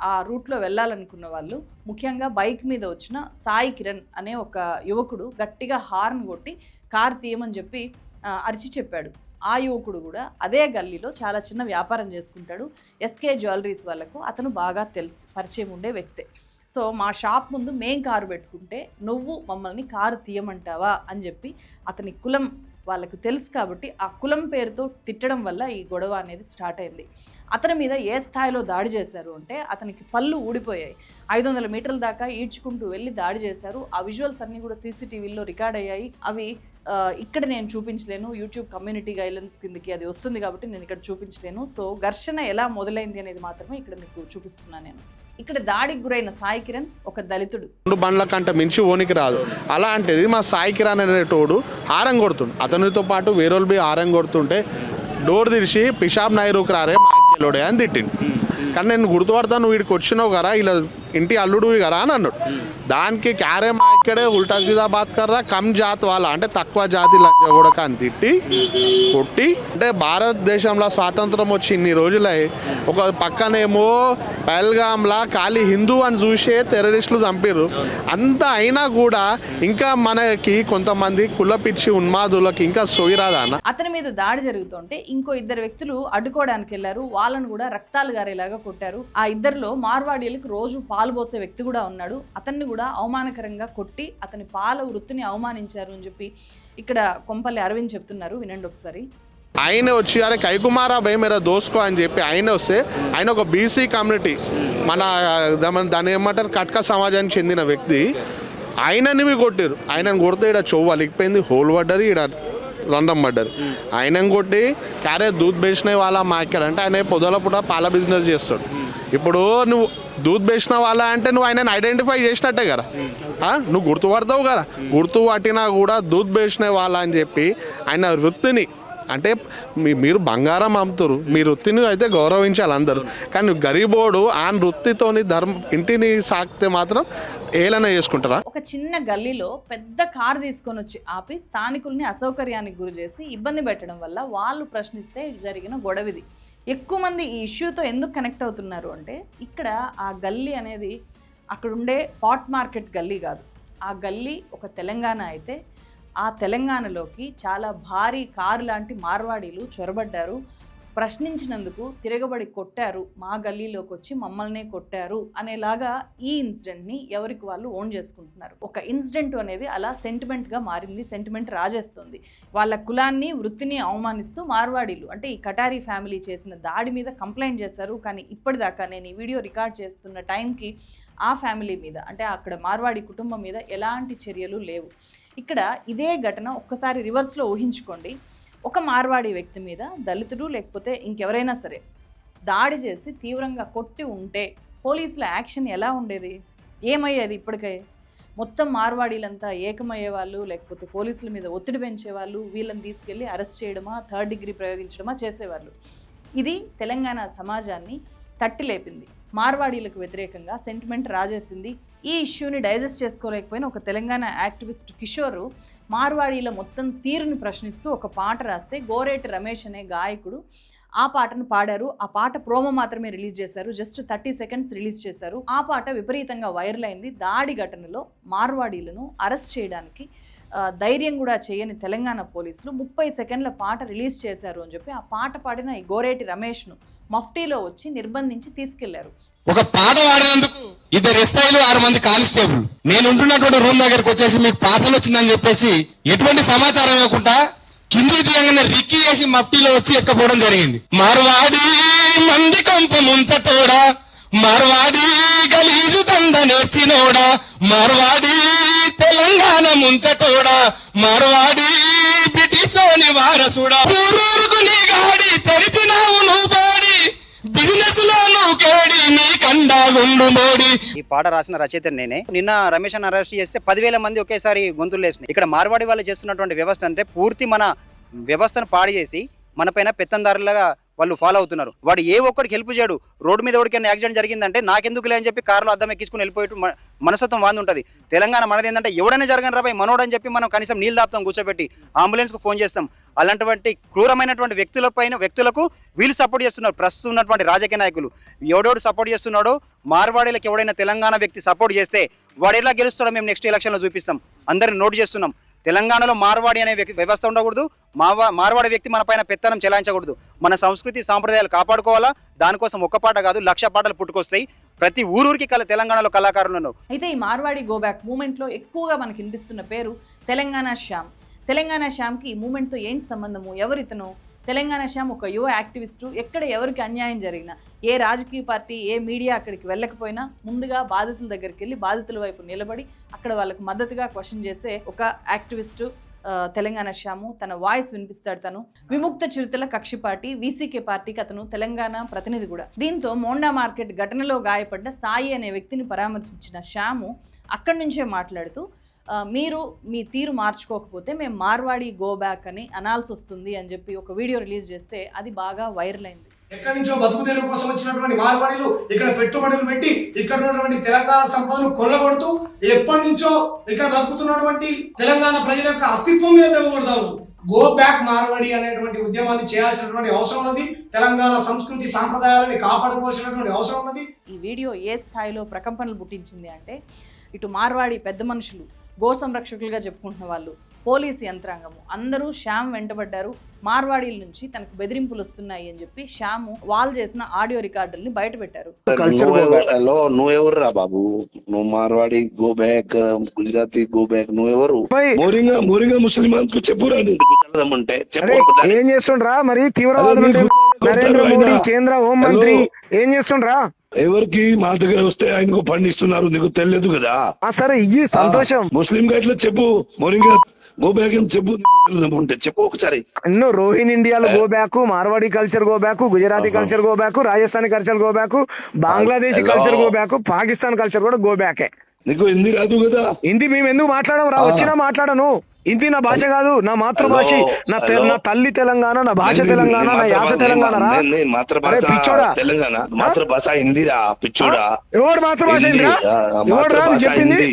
Speaker 1: ఆ రూట్లో వెళ్ళాలనుకున్న వాళ్ళు, ముఖ్యంగా బైక్ మీద వచ్చిన సాయి కిరణ్ అనే ఒక యువకుడు గట్టిగా హార్న్ కొట్టి కారు తీయమని చెప్పి అరిచి చెప్పాడు. ఆ యువకుడు కూడా అదే గల్లీలో చాలా చిన్న వ్యాపారం చేసుకుంటాడు. ఎస్కే జ్యువెలరీస్ వాళ్ళకు అతను బాగా తెలుసు, పరిచయం ఉండే వ్యక్తే. సో మా షాప్ ముందు మేం కారు పెట్టుకుంటే నువ్వు మమ్మల్ని కారు తీయమంటావా అని చెప్పి అతని కులం వాళ్ళకు తెలుసు కాబట్టి ఆ కులం పేరుతో తిట్టడం వల్ల ఈ గొడవ అనేది స్టార్ట్ అయింది. అతని మీద ఏ స్థాయిలో దాడి చేశారు అంటే అతనికి పళ్ళు ఊడిపోయాయి. 500 మీటర్ల దాకా ఈడ్చుకుంటూ వెళ్ళి దాడి చేశారు. ఆ విజువల్స్ అన్నీ కూడా సీసీటీవీలో రికార్డ్ అయ్యాయి. అవి ఇక్కడ నేను చూపించలేను, యూట్యూబ్ కమ్యూనిటీ గైడ్లైన్స్ కిందకి అది వస్తుంది కాబట్టి నేను ఇక్కడ చూపించలేను. సో ఘర్షణ ఎలా మొదలైంది అనేది మాత్రమే ఇక్కడ మీకు చూపిస్తున్నాను నేను. ఇక్కడ దాడికి గురైన సాయి కిరణ్ ఒక దళితుడు.
Speaker 11: 2 బండ్ల కంట మించి ఓనికి రాదు. అలాంటిది మా సాయి కిరణ్ అనేటోడు హారం కొడుతుండు. అతనితో పాటు వేరేళ్ళు బి హారం కొడుతుంటే డోర్ తెరిచి పిషాబ్ నాయరుకు రారే మాలోడే అని తిట్టిండు. కానీ నేను గుర్తుపడతాను, నువ్వు వీడికి వచ్చినావు కదా, ఇలా ఇంటి అల్లుడు కదా అని అన్నాడు. దానికి క్యారే మా ఇక్కడే ఉల్టా సీదా బాత్ కర్రా కమ్ జాత్ వాళ్ళ అంటే తక్కువ జాతి లంజ కూడా అని తిట్టి కొట్టి, అంటే భారతదేశంలో స్వాతంత్రం వచ్చి ఇన్ని రోజులై ఒక పక్కనేమో పహల్గామ్లా ఖాళీ హిందూ అని చూసే టెర్రరిస్టులు చంపారు. అంత అయినా కూడా ఇంకా మనకి కొంతమంది కులపిచ్చి ఉన్మాదులకి ఇంకా సోయిరాదా అన్న.
Speaker 1: అతని మీద దాడి జరుగుతుంటే ఇంకో 2 వ్యక్తులు అడ్డుకోవడానికి వెళ్ళారు. వాళ్ళను కూడా రక్తాలు గారేలాగా కొట్టారు. ఆ ఇద్దరిలో మార్వాడీలకు రోజు పాలు పోసే వ్యక్తి కూడా ఉన్నాడు. అతన్ని కూడా అవమానకరంగా కొట్టి అతని పాల వృత్తిని అవమానించారు అని చెప్పి ఇక్కడ కొంపల్లి అరవింద్ చెప్తున్నారు. వినండి ఒకసారి.
Speaker 11: ఆయన వచ్చి అరే కైకుమారా భయ్ మేరా దోసుకో అని చెప్పి ఆయన వస్తే, ఆయన ఒక బీసీ కమ్యూనిటీ మన దాన్ని ఏమంటారు కట్క సమాజానికి చెందిన వ్యక్తి, ఆయనని కొట్టారు. ఆయనను కొడితే ఇక్కడ చెవు అలిగిపోయింది, హోల్ పడ్డది, ఇక్కడ రంధ్రం పడ్డది. ఆయనను కొట్టి క్యారే దూద్ బేసిన వాళ్ళ మాట్లాడంటే ఆయన పొదల పూట పాల బిజినెస్ చేస్తాడు. ఇప్పుడు నువ్వు దూద్ బేసిన వాళ్ళ అంటే నువ్వు ఆయనను ఐడెంటిఫై చేసినట్టే కదా, నువ్వు గుర్తుపడతావు కదా. గుర్తుపట్టినా కూడా దూద్ బేసిన వాళ్ళ అని చెప్పి ఆయన వృత్తిని, అంటే మీరు బంగారం అమ్ముతారు, మీ వృత్తిని అయితే గౌరవించాలి అందరూ. కానీ గరీబోడు ఆ వృత్తితోని ఇంటిని సాగితే మాత్రం ఏలన చేసుకుంటారా?
Speaker 1: ఒక చిన్న గల్లీలో పెద్ద కారు తీసుకొని వచ్చి ఆపి స్థానికుల్ని అసౌకర్యానికి గురి చేసి ఇబ్బంది పెట్టడం వల్ల వాళ్ళు ప్రశ్నిస్తే జరిగిన గొడవిది. ఎక్కువ మంది ఈ ఇష్యూతో ఎందుకు కనెక్ట్ అవుతున్నారు అంటే, ఇక్కడ ఆ గల్లీ అనేది అక్కడ ఉండే పాట్ మార్కెట్ గల్లీ కాదు. ఆ గల్లీ ఒక తెలంగాణ అయితే ఆ తెలంగాణలోకి చాలా భారీ కారు లాంటి మార్వాడీలు చొరబడ్డారు. ప్రశ్నించినందుకు తిరగబడి కొట్టారు, మా గల్లీలోకి వచ్చి మమ్మల్నే కొట్టారు అనేలాగా ఈ ఇన్సిడెంట్ని ఎవరికి వాళ్ళు ఓన్ చేసుకుంటున్నారు. ఒక ఇన్సిడెంట్ అనేది అలా సెంటిమెంట్గా మారింది, సెంటిమెంట్ రాజేస్తుంది. వాళ్ళ కులాన్ని వృత్తిని అవమానిస్తూ మార్వాడీలు అంటే ఈ కటారీ ఫ్యామిలీ చేసిన దాడి మీద కంప్లైంట్ చేశారు. కానీ ఇప్పటిదాకా నేను ఈ వీడియో రికార్డ్ చేస్తున్న టైంకి ఆ ఫ్యామిలీ మీద అంటే అక్కడ మార్వాడి కుటుంబం మీద ఎలాంటి చర్యలు లేవు. ఇక్కడ ఇదే ఘటన ఒక్కసారి రివర్స్లో ఊహించుకోండి. ఒక మార్వాడి వ్యక్తి మీద దళితుడు లేకపోతే ఇంకెవరైనా సరే దాడి చేసి తీవ్రంగా కొట్టి ఉంటే పోలీసుల యాక్షన్ ఎలా ఉండేది, ఏమయ్యేది? ఇప్పటికే మొత్తం మార్వాడీలంతా ఏకమయ్యేవాళ్ళు, లేకపోతే పోలీసుల మీద ఒత్తిడి పెంచేవాళ్ళు, వీళ్ళని తీసుకెళ్ళి అరెస్ట్ చేయడమా, 3rd డిగ్రీ ప్రయోగించడమా చేసేవాళ్ళు. ఇది తెలంగాణ సమాజాన్ని తట్టి లేపింది. మార్వాడీలకు వ్యతిరేకంగా సెంటిమెంట్ రాజేసింది. ఈ ఇష్యూని డైజెస్ట్ చేసుకోలేకపోయిన ఒక తెలంగాణ యాక్టివిస్ట్ కిషోర్ మార్వాడీల మొత్తం తీరుని ప్రశ్నిస్తూ ఒక పాట రాస్తే గోరేటి రమేష్ అనే గాయకుడు ఆ పాటను పాడారు. ఆ పాట ప్రోమో మాత్రమే రిలీజ్ చేశారు, జస్ట్ 30 సెకండ్స్ రిలీజ్ చేశారు. ఆ పాట విపరీతంగా వైరల్ అయింది. దాడి ఘటనలో మార్వాడీలను అరెస్ట్ చేయడానికి ధైర్యం కూడా చేయని తెలంగాణ పోలీసులు 30 సెకండ్ల పాట రిలీజ్ చేశారు అని చెప్పి ఆ పాట పాడిన ఈ గోరేటి రమేష్ను మఫ్టీలో వచ్చి నిర్బంధించి తీసుకెళ్లారు.
Speaker 4: ఒక పాట పాడినందుకు 2 ఎస్ఐలు 6 మంది కానిస్టేబుల్ నేను ఉంటున్నటువంటి రూమ్ దగ్గరకు వచ్చేసి మీకు పార్సల్ వచ్చిందని చెప్పేసి ఎటువంటి సమాచారం ఇవ్వకుండా కింది దిగంగానే రిక్కీ చేసి మఫ్టీలో వచ్చి ఎత్తుకపోవడం జరిగింది. మార్వాడి మంది కొంప ముంచటోడా, మార్వాడి గలీజు దంద నేర్చినోడా, మార్వాడి తెలంగాణ ముంచటోడా, మార్వాడి బ్రిటిషోని వారసుడా, ఊరూరుకు నీ గాడి తెరిచినావు నువ్వు బాడి, బిజినెస్ లో నువ్వు కేడి నీ కండా గుండు మోడి.
Speaker 6: ఈ పాట రాసిన రచయిత నేనే. నిన్న రమేష్ అన్న అరెస్ట్ చేస్తే 10,000 మంది ఒకేసారి గొంతులు వేసినాయి. ఇక్కడ మార్వాడి వాళ్ళు చేస్తున్నటువంటి వ్యవస్థ అంటే పూర్తి మన వ్యవస్థను పాడు చేసి మన పైన పెత్తందారులుగా వాళ్ళు ఫాలో అవుతున్నారు. వాడు ఏ ఒక్కడికి హెల్ప్ చేయడు. రోడ్డు మీద ఎవరికైనా యాక్సిడెంట్ జరిగిందంటే నాకెందుకులే అని చెప్పి కారులో అద్దం ఎక్కించుకుని వెళ్ళిపోయి మనసత్వం వాంది ఉంటుంది. తెలంగాణ మనది ఏంటంటే ఎవడైనా జరగని రాబాయి మనోడు అని చెప్పి మనం కనీసం నీళ్ళు దాపుతాం, కూర్చోబెట్టి అంబులెన్స్కు ఫోన్ చేస్తాం. అలాంటి క్రూరమైనటువంటి వ్యక్తులకు వీళ్ళు సపోర్ట్ చేస్తున్నారు. ప్రస్తుతం ఉన్నటువంటి రాజకీయ నాయకులు ఎవడెవడు సపోర్ట్ చేస్తున్నాడో మార్వాడీలకు ఎవడైనా తెలంగాణ వ్యక్తి సపోర్ట్ చేస్తే వాడు ఎలా గెలుస్తాడో మేము నెక్స్ట్ ఎలక్షన్లో చూపిస్తాం. అందరిని నోట్ చేస్తున్నాం. తెలంగాణలో మార్వాడి అనే వ్యవస్థ ఉండకూడదు, మార్వాడి వ్యక్తి మన పైన పెత్తనం చెలాయించకూడదు. మన సంస్కృతి సాంప్రదాయాలు కాపాడుకోవాలా. దానికోసం ఒక్క పాట కాదు 1,00,000 పాటలు పుట్టుకొస్తాయి. ప్రతి ఊరూరికి తెలంగాణలో కళాకారులను.
Speaker 1: అయితే ఈ మార్వాడి గోబ్యాక్ మూమెంట్లో ఎక్కువగా మనకి వినిపిస్తున్న పేరు తెలంగాణ శ్యామ్. తెలంగాణ శ్యామ్కి ఈ మూమెంట్తో ఏంటి సంబంధము? ఎవరితను? తెలంగాణ శ్యామ్ ఒక యువ యాక్టివిస్టు. ఎక్కడ ఎవరికి అన్యాయం జరిగినా, ఏ రాజకీయ పార్టీ ఏ మీడియా అక్కడికి వెళ్ళకపోయినా ముందుగా బాధితుల దగ్గరికి వెళ్ళి బాధితుల వైపు నిలబడి అక్కడ వాళ్ళకు మద్దతుగా క్వశ్చన్ చేసే ఒక యాక్టివిస్టు తెలంగాణ శ్యాము. తన వాయిస్ వినిపిస్తాడు. తను విముక్త చిరుతల కక్షి పార్టీ వీసీకే పార్టీకి అతను తెలంగాణ ప్రతినిధి కూడా. దీంతో మోండా మార్కెట్ ఘటనలో గాయపడ్డ సాయి అనే వ్యక్తిని పరామర్శించిన శ్యాము అక్కడి నుంచే మాట్లాడుతూ మీరు మీ తీరు మార్చుకోకపోతే మేము మార్వాడి గో బ్యాక్ అని అనాల్సి వస్తుంది అని చెప్పి ఒక వీడియో రిలీజ్ చేస్తే అది బాగా వైరల్ అయింది.
Speaker 12: ఎక్కడి నుంచో బతుకు తెరువు కోసం వచ్చినటువంటి మార్వాడీలు ఇక్కడ పెట్టుబడులు పెట్టి ఇక్కడ ఉన్నటువంటి తెలంగాణ సంపదను కొల్లగొడుతూ ఎప్పటి నుంచో ఇక్కడ బతుకుతున్నటువంటి తెలంగాణ ప్రజల యొక్క అస్తిత్వం మీద దెబ్బకొడతారు. గో బ్యాక్ మార్వాడి అనేటువంటి ఉద్యమాన్ని చేయాల్సినటువంటి అవసరం ఉన్నది. తెలంగాణ సంస్కృతి సాంప్రదాయాలని కాపాడుకోవాల్సినటువంటి అవసరం ఉన్నది.
Speaker 1: ఈ వీడియో ఏ స్థాయిలో ప్రకంపనలు పుట్టించింది అంటే, ఇటు మార్వాడి పెద్ద మనుషులు, గో సంరక్షకులుగా చెప్పుకుంటున్న వాళ్ళు, పోలీసు యంత్రాంగము అందరూ శ్యామ్ వెంటబడ్డారు. మార్వాడీల నుంచి తనకు బెదిరింపులు వస్తున్నాయి అని చెప్పి శ్యామ్ వాళ్ళు చేసిన ఆడియో రికార్డుల్ని బయట పెట్టారు.
Speaker 3: నువ్వెవరు రా బాబు? నువ్వు Marwadi go back, Gujarati go back, నువ్వెవరు? మోరింగా ముస్లిం చెప్పురా అంటే
Speaker 2: ఏం చేస్తుండ్రా మరి? తీవ్రవాదులు నరేంద్ర మోడీ కేంద్ర హోంమంత్రి ఏం చేస్తుండ్రా?
Speaker 3: ఎవరికి మా దగ్గర వస్తే ఆయనకు పండిస్తున్నారు, నీకు తెలియదు కదా?
Speaker 2: సరే ఇయ్యి సంతోషం.
Speaker 3: ముస్లిం గా ఇట్లా చెప్పు, మోరింగా గో బ్యాక్ అని చెప్పు, అంటే చెప్పు ఒకసారి.
Speaker 2: ఎన్నో రోహిన్ ఇండియాలో go back, Marwadi culture go back, Gujarati culture go back, Rajasthani culture go back, Bangladeshi culture go back, Pakistan culture కూడా గో బ్యాకే.
Speaker 3: నీకు హిందీ రాదు కదా?
Speaker 2: హిందీ మేము ఎందుకు మాట్లాడడం రా? వచ్చినా మాట్లాడను. హిందీ నా భాష కాదు, నా మాతృభాష. నా తల్లి తెలంగాణ, నా భాష తెలంగాణ, నా యాస తెలంగాణ రా.
Speaker 3: తెలంగాణ మాతృభాష హిందీరా పిచ్చోడా.
Speaker 2: ఎవడు మాతృభాష హిందీరా? ఎవడు రా చెప్పింది?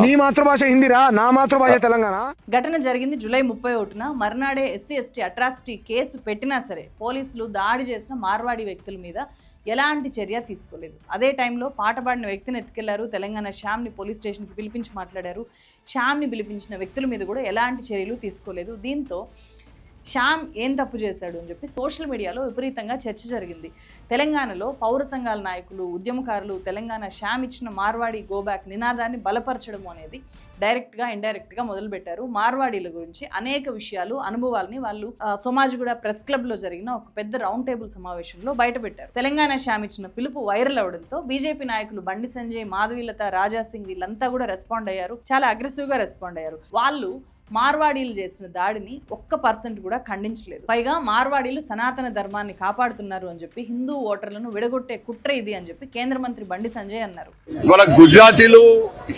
Speaker 2: నీ మాతృభాష హిందీరా, నా మాతృభాష తెలంగాణ.
Speaker 1: ఘటన జరిగింది జూలై 31న. మర్నాడే SC/ST అట్రాసిటీ కేసు పెట్టినా సరే పోలీసులు దాడి చేసిన మార్వాడి వ్యక్తుల మీద ఎలాంటి చర్య తీసుకోలేదు. అదే టైంలో పాట పాడిన వ్యక్తిని ఎత్తుకెళ్లారు. తెలంగాణ శ్యామ్ని పోలీస్ స్టేషన్కి పిలిపించి మాట్లాడారు. శ్యామ్ని పిలిపించిన వ్యక్తుల మీద కూడా ఎలాంటి చర్యలు తీసుకోలేదు. దీంతో శ్యామ్ ఏం తప్పు చేశాడు అని చెప్పి సోషల్ మీడియాలో విపరీతంగా చర్చ జరిగింది. తెలంగాణలో పౌర సంఘాల నాయకులు, ఉద్యమకారులు తెలంగాణ శ్యామ్ ఇచ్చిన మార్వాడి గోబ్యాక్ నినాదాన్ని బలపరచడం అనేది డైరెక్ట్గా ఇండైరెక్ట్గా మొదలుపెట్టారు. మార్వాడీల గురించి అనేక విషయాలు, అనుభవాల్ని వాళ్ళు సోమాజిగూడ ప్రెస్ క్లబ్లో జరిగిన ఒక పెద్ద రౌండ్ టేబుల్ సమావేశంలో బయటపెట్టారు. తెలంగాణ శ్యామ్ ఇచ్చిన పిలుపు వైరల్ అవడంతో బీజేపీ నాయకులు బండి సంజయ్, మాధవీలత, రాజాసింగ్ వీళ్ళంతా కూడా రెస్పాండ్ అయ్యారు. చాలా అగ్రెసివ్గా రెస్పాండ్ అయ్యారు. వాళ్ళు మార్వాడీలు చేసిన దాడిని 1% కూడా ఖండించలేదు. పైగా మార్వాడీలు సనాతన ధర్మాన్ని కాపాడుతున్నారు అని చెప్పి హిందూ ఓటర్లను విడగొట్టే కుట్ర ఇది అని చెప్పి కేంద్ర మంత్రి బండి సంజయ్ అన్నారు.
Speaker 13: ఇవాళ గుజరాతీలు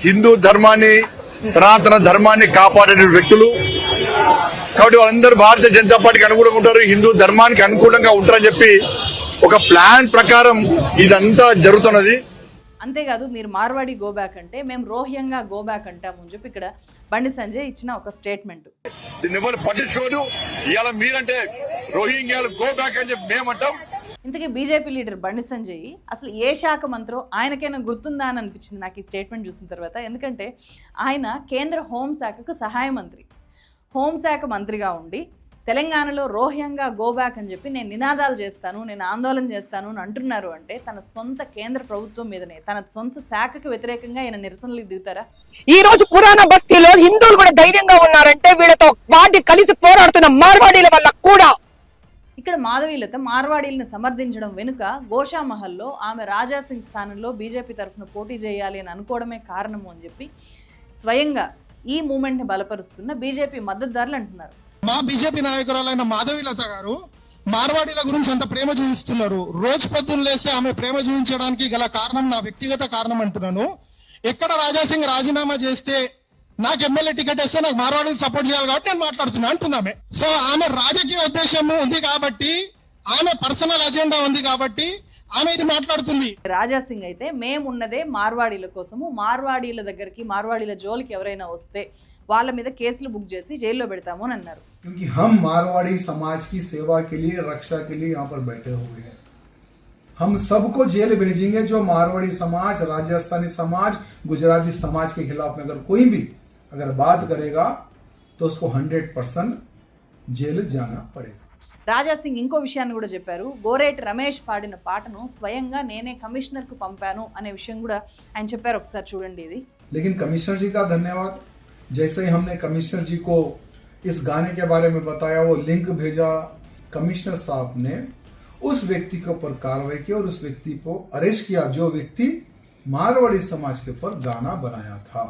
Speaker 13: హిందూ ధర్మాన్ని, సనాతన ధర్మాన్ని కాపాడే వ్యక్తులు కాబట్టి వాళ్ళందరూ భారతీయ జనతా పార్టీకి అనుకూలంగా ఉంటారు, హిందూ ధర్మానికి అనుకూలంగా ఉంటారని చెప్పి ఒక ప్లాన్ ప్రకారం ఇదంతా జరుగుతున్నది.
Speaker 1: అంతేకాదు మీరు మార్వాడి గోబ్యాక్ అంటే మేము రోహింగ్యా గోబ్యాక్ అంటాము అని చెప్పి ఇక్కడ బండి సంజయ్ ఇచ్చిన ఒక స్టేట్మెంట్.
Speaker 13: దీన్ని ఎవరు పట్టించుకోరు. ఇవాళ మీరంటే రోహింగ్యాలు గోబ్యాక్ అని చెప్పి మేమంటాం.
Speaker 1: ఇంతకీ బీజేపీ లీడర్ బండి సంజయ్ అసలు ఏ శాఖ మంత్రో ఆయనకైనా గుర్తుందా అని అనిపించింది నాకు ఈ స్టేట్మెంట్ చూసిన తర్వాత. ఎందుకంటే ఆయన కేంద్ర హోంశాఖకు సహాయ మంత్రి. హోంశాఖ మంత్రిగా ఉండి తెలంగాణలో రోహింగ్యా గోబ్యాక్ అని చెప్పి నేను నినాదాలు చేస్తాను, నేను ఆందోళన చేస్తాను అని అంటున్నారు అంటే తన సొంత కేంద్ర ప్రభుత్వం మీదనే, తన సొంత శాఖకు వ్యతిరేకంగా ఆయన నిరసనలు దిగుతారా?
Speaker 7: ఈ రోజు పురాణ బస్తీలో హిందువులు కూడా ధైర్యంగా ఉన్నారంటే వీళ్ళతో పార్టీ కలిసి పోరాడుతున్న మార్వాడీల వల్ల కూడా.
Speaker 1: ఇక్కడ మాధవీలత మార్వాడీలను సమర్థించడం వెనుక గోషామహల్లో ఆమె రాజాసింగ్ స్థానంలో బీజేపీ తరఫున పోటీ చేయాలి అని అనుకోవడమే కారణము అని చెప్పి స్వయంగా ఈ మూమెంట్ని బలపరుస్తున్న బీజేపీ మద్దతుదారులు అంటున్నారు.
Speaker 4: మా బీజేపీ నాయకురాలైన మాధవీలత గారు మార్వాడీల గురించి అంత ప్రేమ చూపిస్తున్నారు. రోజు పొద్దున్న లేసి ఆమె ప్రేమ చూపించడానికి గల కారణం నా వ్యక్తిగత కారణం అంటున్నాను. ఎక్కడ రాజాసింగ్ రాజీనామా చేస్తే నాకు ఎమ్మెల్యే టికెట్ ఇస్తే నాకు మార్వాడీలు సపోర్ట్ చేయాలి కాబట్టి నేను మాట్లాడుతున్నా అంటున్నామే. సో ఆమె రాజకీయ ఉద్దేశం ఉంది కాబట్టి, ఆమె పర్సనల్ అజెండా ఉంది కాబట్టి ఆమె ఇది మాట్లాడుతుంది.
Speaker 1: రాజాసింగ్ అయితే మేమున్నదే మార్వాడీల కోసము, మార్వాడీల దగ్గరికి, మార్వాడీల జోలికి ఎవరైనా వస్తే వాళ్ళ మీద కేసులు బుక్ చేసి జైల్లో పెడతాము అని అన్నారు.
Speaker 14: क्योंकि हम मारवाड़ी समाज की सेवा के लिए, रक्षा के लिए यहाँ पर बैठे हुए हैं. हम सबको जेल भेजेंगे जो मारवाड़ी समाज, राजस्थानी समाज, गुजराती समाज के खिलाफ में अगर कोई भी बात करेगा तो उसको 100% जेल जाना पड़ेगा.
Speaker 1: రాజాసింగ్ ఇంకో విషయాన్ని కూడా చెప్పారు. గోరేటి రమేష్ పాడిన పాటను స్వయంగా నేనే కమిషనర్కు పంపాను అనే విషయం కూడా ఆయన చెప్పారు. ఒకసారి చూడండి ఇది.
Speaker 14: लेकिन कमिश्नर जी का धन्यवाद. जैसे ही हमने कमिश्नर जी को इस गाने के बारे में बताया, वो लिंक भेजा, कमिश्नर साहब ने उस व्यक्ति के ऊपर कार्रवाई की और उस व्यक्ति को अरेस्ट किया जो व्यक्ति मारवाड़ी समाज के ऊपर गाना बनाया था.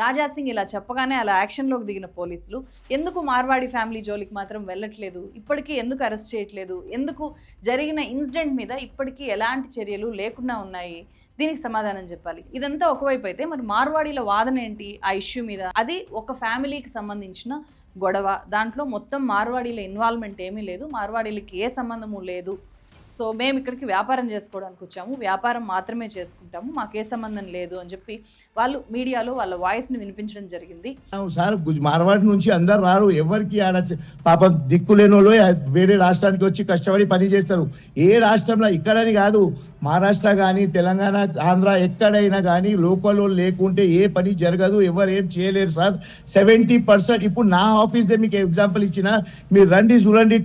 Speaker 1: రాజాసింగ్ ఇలా చెప్పగానే అలా యాక్షన్లోకి దిగిన పోలీసులు ఎందుకు మార్వాడి ఫ్యామిలీ జోలికి మాత్రం వెళ్ళట్లేదు, ఇప్పటికీ ఎందుకు అరెస్ట్ చేయట్లేదు, ఎందుకు జరిగిన ఇన్సిడెంట్ మీద ఇప్పటికీ ఎలాంటి చర్యలు లేకుండా ఉన్నాయి? దీనికి సమాధానం చెప్పాలి. ఇదంతా ఒకవైపు అయితే మరి మార్వాడీల వాదన ఏంటి ఆ ఇష్యూ మీద? అది ఒక ఫ్యామిలీకి సంబంధించిన గొడవ, దాంట్లో మొత్తం మార్వాడీల ఇన్వాల్వ్మెంట్ ఏమీ లేదు, మార్వాడీలకి ఏ సంబంధము లేదు. సో మేము ఇక్కడికి వ్యాపారం చేసుకోవడానికి వచ్చాము, వ్యాపారం మాత్రమే చేసుకుంటాము, మాకే సంబంధం లేదు అని చెప్పి వాళ్ళు మీడియాలో వాళ్ళ వాయిస్ని వినిపించడం జరిగింది.
Speaker 2: సార్ మార్వాడి నుంచి అందరు రారు, ఎవరికి పాపం దిక్కులేని వాళ్ళు వేరే రాష్ట్రానికి వచ్చి కష్టపడి పని చేస్తారు. ఏ రాష్ట్రంలో ఇక్కడని కాదు,
Speaker 15: మహారాష్ట్ర కానీ తెలంగాణ ఆంధ్ర ఎక్కడైనా కానీ లోకల్ లేకుంటే ఏ పని జరగదు, ఎవరు ఏం చేయలేరు సార్. 70% ఇప్పుడు నా ఆఫీస్ దే మీకు ఎగ్జాంపుల్ ఇచ్చిన, మీరు రండి చూడండి,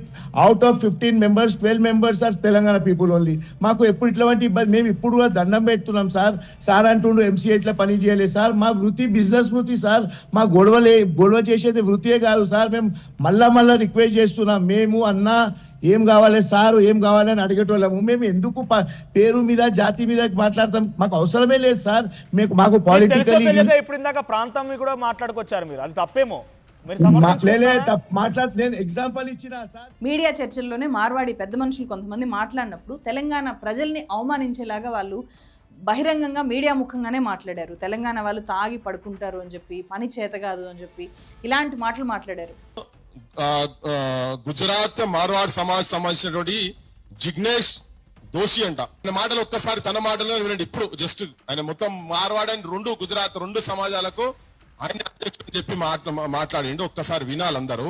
Speaker 15: out of 15 members 12 members are Telangana people only. మాకు ఎప్పుడు ఇట్లాంటి ఇబ్బంది, మేము ఇప్పుడు కూడా దండం పెడుతున్నాం సార్. సార్ అంటుండు ఎంసీఏ ఇట్లా పని చేయలేదు సార్, మా వృత్తి బిజినెస్ వృత్తి సార్, మా గొడవ చేసేది వృత్తియే కాదు సార్. మేము మళ్ళా రిక్వెస్ట్ చేస్తున్నాం, మేము అన్న ఏం కావాలి సార్, ఏం కావాలని అడిగేటోళ్ళము. మేము ఎందుకు పేరు మీద జాతి మీద మాట్లాడతాం, మాకు అవసరమే లేదు సార్. మాకు పాలిటికల్
Speaker 16: ఇప్పుడు ఇందాక ప్రాంతం కూడా మాట్లాడుకొచ్చారు మీరు, అది తప్పేమో
Speaker 15: నేను ఎగ్జాంపుల్ ఇచ్చిన సార్.
Speaker 1: మీడియా చర్చల్లోనే మార్వాడి పెద్ద మనుషులు కొంతమంది మాట్లాడినప్పుడు తెలంగాణ ప్రజల్ని అవమానించేలాగా వాళ్ళు బహిరంగంగా మీడియా ముఖంగానే మాట్లాడారు. తెలంగాణ వాళ్ళు తాగి పడుకుంటారు అని చెప్పి, పని చేత కాదు అని చెప్పి, ఇలాంటి మాటలు మాట్లాడారు.
Speaker 4: గుజరాత్ మార్వాడ్ సమాజ్ సంబంధించినటువంటి జిగ్నేష్ దోషి అంట, ఆయన మాటలు ఒక్కసారి తన మాటలో వినండి. ఇప్పుడు జస్ట్ ఆయన మొత్తం మార్వాడ్ అని గుజరాత్ రెండు సమాజాలకు ఆయన అధ్యక్షుడు చెప్పి మాట్లాడిండు, ఒక్కసారి వినాలి అందరూ.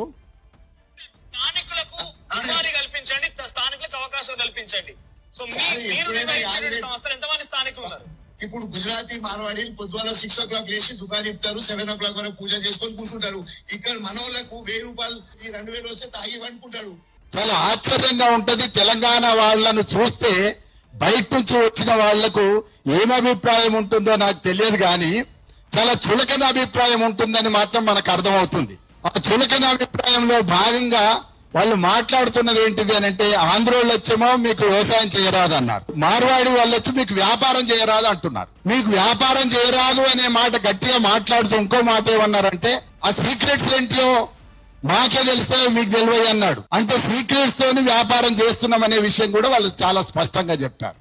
Speaker 16: స్థానికులకు ఉపాధి కల్పించండి, స్థానికులకు అవకాశం కల్పించండి. సో మీరు నిర్వహించిన సంస్థలు ఎంతమంది స్థానికులు ఉన్నారు?
Speaker 4: ఇప్పుడు గుజరాతీ మార్వాడి పొద్దున 6 o'clock లేచి దుకాణం ఇస్తారు, 7 o'clock వరకు పూజ చేసుకొని కూర్చుంటారు. ఇక్కడ మన వాళ్ళకు 1000 రూపాయలు ఈ 2000 వస్తే తాగి వండుకుంటారు. చాలా ఆశ్చర్యంగా ఉంటది. తెలంగాణ వాళ్ళను చూస్తే బయట నుంచి వచ్చిన వాళ్లకు ఏం అభిప్రాయం ఉంటుందో నాకు తెలియదు, కానీ చాలా చులకన అభిప్రాయం ఉంటుందని మాత్రం మనకు అర్థమవుతుంది. ఆ చులకన అభిప్రాయంలో భాగంగా వాళ్ళు మాట్లాడుతున్నది ఏంటిది అని అంటే, ఆంధ్రోళ్ళు వచ్చేమో మీకు వ్యవసాయం చేయరాదు అన్నారు, మార్వాడి వాళ్ళు వచ్చి మీకు వ్యాపారం చేయరాదు అంటున్నారు. మీకు వ్యాపారం చేయరాదు అనే మాట గట్టిగా మాట్లాడుతూ ఇంకో మాట ఏమన్నారంటే, ఆ సీక్రెట్స్ ఏంటియో మాకే తెలుస్తాయో మీకు తెలియదు అన్నాడు. అంటే సీక్రెట్స్ తోని వ్యాపారం చేస్తున్నాం అనే విషయం కూడా వాళ్ళు చాలా స్పష్టంగా చెప్పారు.